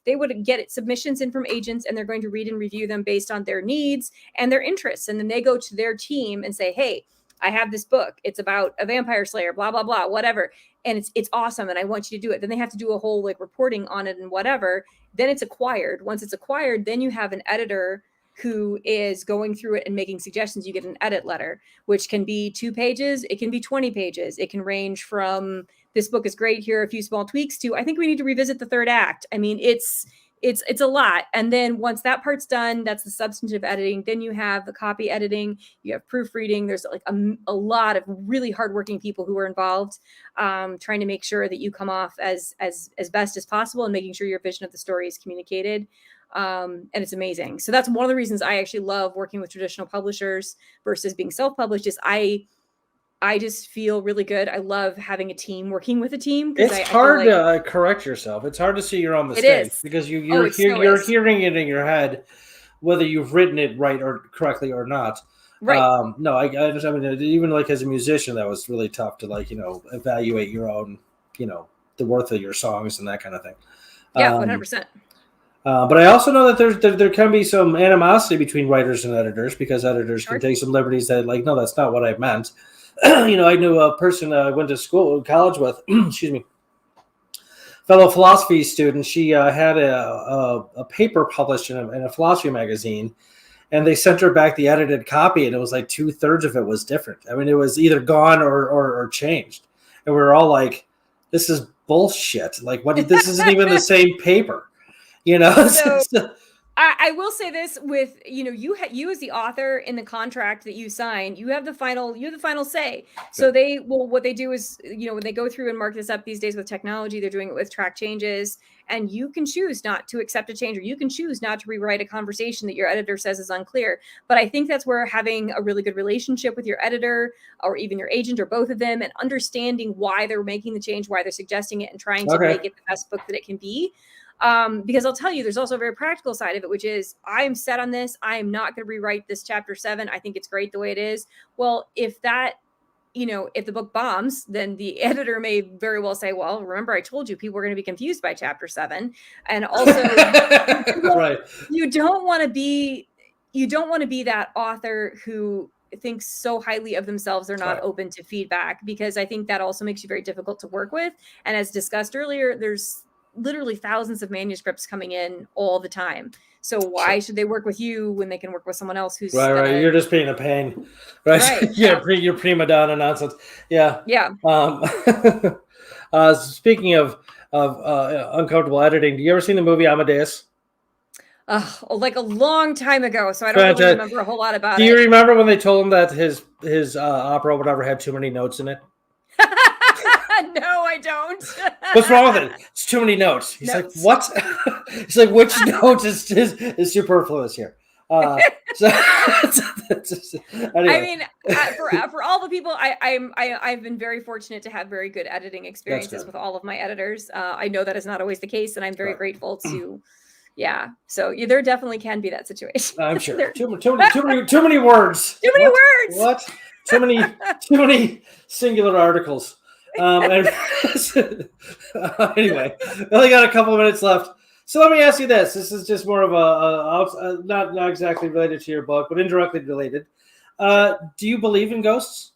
they would get submissions in from agents, and they're going to read and review them based on their needs and their interests, and then they go to their team and say, hey, I have this book. It's about a vampire slayer, blah, blah, blah, whatever. And it's awesome. And I want you to do it. Then they have to do a whole reporting on it and whatever. Then it's acquired. Once it's acquired, then you have an editor who is going through it and making suggestions. You get an edit letter, which can be 2 pages. It can be 20 pages. It can range from, this book is great, here are a few small tweaks, to, I think we need to revisit the 3rd act. I mean, it's a lot. And then once that part's done, that's the substantive editing. Then you have the copy editing, you have proofreading. There's a lot of really hardworking people who are involved, trying to make sure that you come off as best as possible and making sure your vision of the story is communicated. And it's amazing. So that's one of the reasons I actually love working with traditional publishers versus being self-published, is I just feel really good. I love having a team, working with a team. It's hard to correct yourself. It's hard to see your own mistakes because you're hearing it in your head, whether you've written it right or correctly or not. Right. No, I mean, even as a musician, that was really tough to evaluate your own, the worth of your songs and that kind of thing. Yeah, 100%. But I also know that there can be some animosity between writers and editors, because editors can take some liberties that no, that's not what I meant. I knew a person I went to college with, excuse me, fellow philosophy student. She had a paper published in a philosophy magazine, and they sent her back the edited copy, and it was 2/3 of it was different. I mean, it was either gone or changed, and we were all like, "This is bullshit! This isn't even the same paper." So, I will say this with, you as the author in the contract that you sign, you have the final say. So what they do is, when they go through and mark this up these days with technology, they're doing it with track changes, and you can choose not to accept a change, or you can choose not to rewrite a conversation that your editor says is unclear. But I think that's where having a really good relationship with your editor, or even your agent, or both of them, and understanding why they're making the change, why they're suggesting it, and trying to make it the best book that it can be. Because I'll tell you, there's also a very practical side of it, which is, I am set on this. I am not going to rewrite this chapter 7. I think it's great the way it is. Well, if that, if the book bombs, then the editor may very well say, well, remember, I told you people were going to be confused by chapter 7. And also, you don't want to be that author who thinks so highly of themselves they're not open to feedback, because I think that also makes you very difficult to work with. And as discussed earlier, there's literally thousands of manuscripts coming in all the time. So why should they work with you when they can work with someone else who's right? You're just being a pain, right? You're prima donna nonsense. Yeah. Speaking of uncomfortable editing, do you ever seen the movie Amadeus? A long time ago, so I don't really remember a whole lot about it. Do you remember when they told him that his opera, whatever, had too many notes in it? No, I don't. What's wrong with it? It's too many notes. He's like, what? He's like, which note is superfluous here? Anyway. I mean, for all the people, I've been very fortunate to have very good editing experiences with all of my editors. I know that is not always the case, and I'm very grateful to. Yeah, so there definitely can be that situation. I'm sure. Too many words. Too many words. What? Too many singular articles. Anyway, we only got a couple of minutes left. So let me ask you this. This is just more of a not exactly related to your book, but indirectly related. Do you believe in ghosts?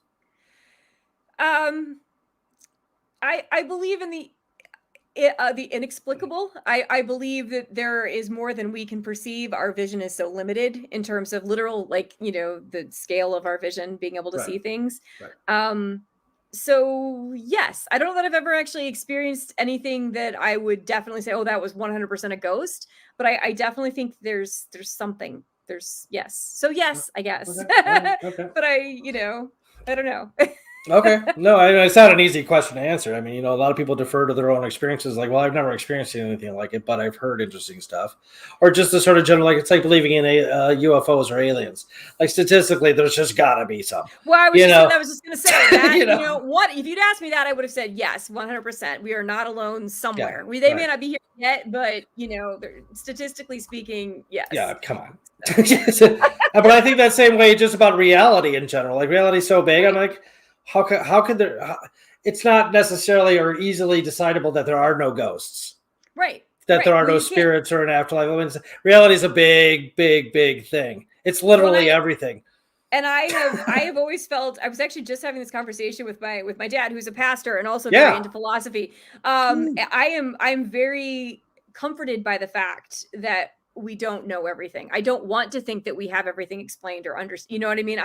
I believe in the inexplicable. I believe that there is more than we can perceive. Our vision is so limited in terms of literal, like, the scale of our vision, being able to see things. Right. So yes, I don't know that I've ever actually experienced anything that I would definitely say, oh, that was 100% a ghost. But I definitely think there's something. Yes. So yes, I guess. Okay. But I don't know. Okay. No, it's not an easy question to answer. I mean, a lot of people defer to their own experiences. Like, well, I've never experienced anything like it, but I've heard interesting stuff. Or just the sort of general, like, it's like believing in UFOs or aliens. Like, statistically, there's just got to be some. Well, I was just going to say that, what, if you'd asked me that, I would have said, yes, 100%. We are not alone somewhere. Yeah, they may not be here yet, but, statistically speaking, yes. Yeah, come on. But I think that same way just about reality in general. Like, reality is so big. I'm like, how could there? It's not necessarily or easily decidable that there are no ghosts, right? That there are no spirits or an afterlife. I mean, reality is a big, big, big thing. It's literally everything. And I have always felt. I was actually just having this conversation with my dad, who's a pastor and also very into philosophy. I'm very comforted by the fact that we don't know everything. I don't want to think that we have everything explained or understood. You know what I mean?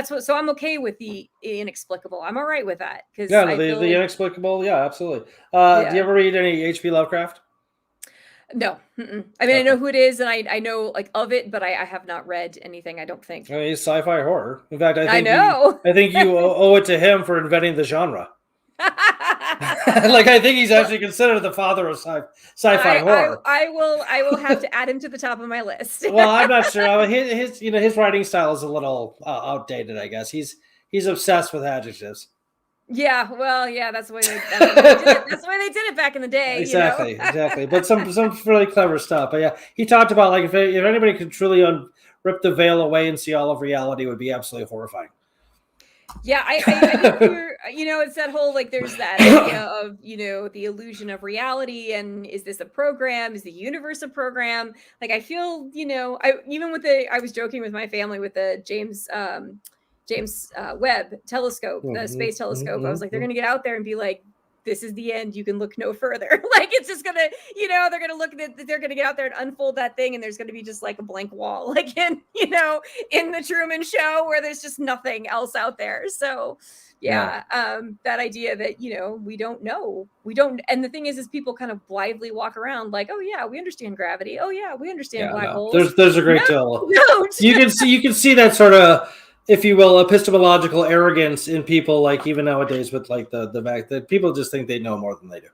So I'm okay with the inexplicable. I'm all right with that. Because the inexplicable. Yeah, absolutely. Do you ever read any H.P. Lovecraft? No. I mean, okay. I know who it is and I know like of it, but I have not read anything. I don't think. I mean, he's sci-fi horror. In fact, I know. I think you owe it to him for inventing the genre. Like, I think he's actually considered the father of sci-fi horror. I will have to add him to the top of my list. Well, I'm not sure. His writing style is a little outdated, I guess. He's obsessed with adjectives. Yeah, well, yeah, that's the way they did it back in the day. Exactly, exactly. But some really clever stuff. But yeah, he talked about like if anybody could truly rip the veil away and see all of reality, it would be absolutely horrifying. Yeah, I think it's that whole, like, there's that idea of, the illusion of reality, and is this a program? Is the universe a program? Like, I feel, I was joking with my family with the James Webb telescope, the space telescope. I was like, they're going to get out there and be like, this is the end. You can look no further. Like, it's just going to, they're going to look at it. They're going to get out there and unfold that thing. And there's going to be just like a blank wall, like in the Truman Show, where there's just nothing else out there. So that idea that, we don't know. And the thing is people kind of blithely walk around like, oh yeah, we understand gravity. Oh yeah, we understand black holes. There's a great deal. You can see that sort of, if you will, epistemological arrogance in people, like even nowadays with like the fact that people just think they know more than they do.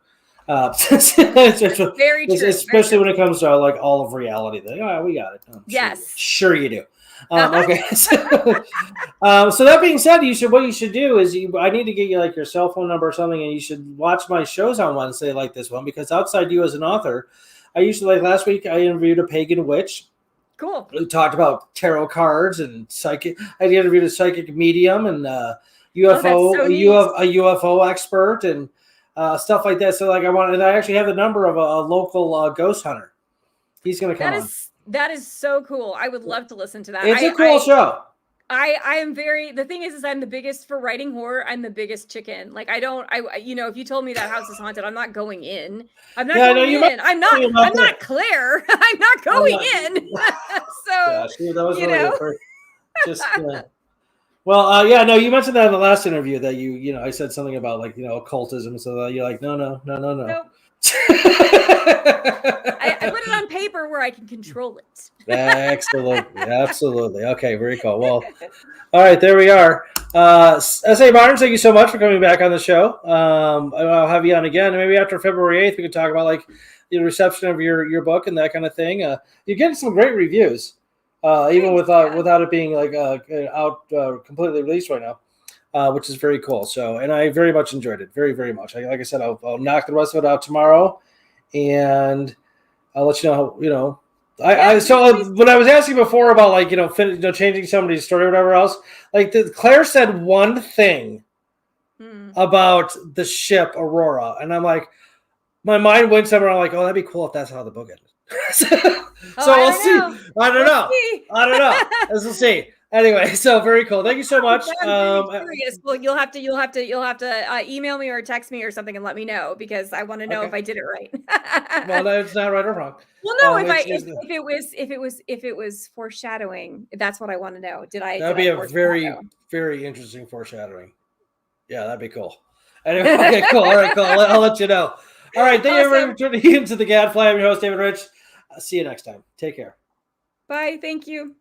Very true. Especially when it comes to like all of reality. They go, we got it. Yes. Sure you do. Okay. So that being said, what you should do is I need to get you like your cell phone number or something, and you should watch my shows on Wednesday like this one, because outside you as an author, I usually, like last week, I interviewed a pagan witch. Cool. We talked about tarot cards and psychic. I interviewed a psychic medium and UFO, a UFO expert and stuff like that. So like I actually have the number of a local ghost hunter. He's going to come on. That is so cool. I would love to listen to that. It's a cool show. I am the thing is I'm the biggest for writing horror. I'm the biggest chicken. Like if you told me that house is haunted, I'm not going in. I'm not going in. I'm not Claire. I'm not going in. So, that was really good. Just, well, you mentioned that in the last interview that I said something about like, occultism. So you're like, no. Nope. I put it on paper where I can control it. Absolutely. Okay, very cool. Well, all right, there we are. S.A. Barnes, thank you so much for coming back on the show. I'll have you on again. Maybe after February 8th, we can talk about like the reception of your book and that kind of thing. You're getting some great reviews, even without it being like out completely released right now. Which is very cool. So, and I very much enjoyed it. Very, very much. Like I said, I'll knock the rest of it out tomorrow, and I'll let you know. So when I was asking before about like changing somebody's story or whatever else, like Claire said one thing about the ship Aurora, and I'm like, my mind went somewhere. I'm like, oh, that'd be cool if that's how the book ended. So we'll see. I don't know. As we'll see. Anyway, so very cool. Thank you so much. I'm very curious. Well, you'll have to email me or text me or something and let me know, because I want to know if I did it right. Well, no, it's not right or wrong. Well, no, if it was foreshadowing, that's what I want to know. That'd be a very, very interesting foreshadowing. Yeah, that'd be cool. Anyway, okay, cool. All right, cool. I'll let you know. All right, thank you everyone for tuning in to the Gadfly. I'm your host, David Rich. I'll see you next time. Take care. Bye. Thank you.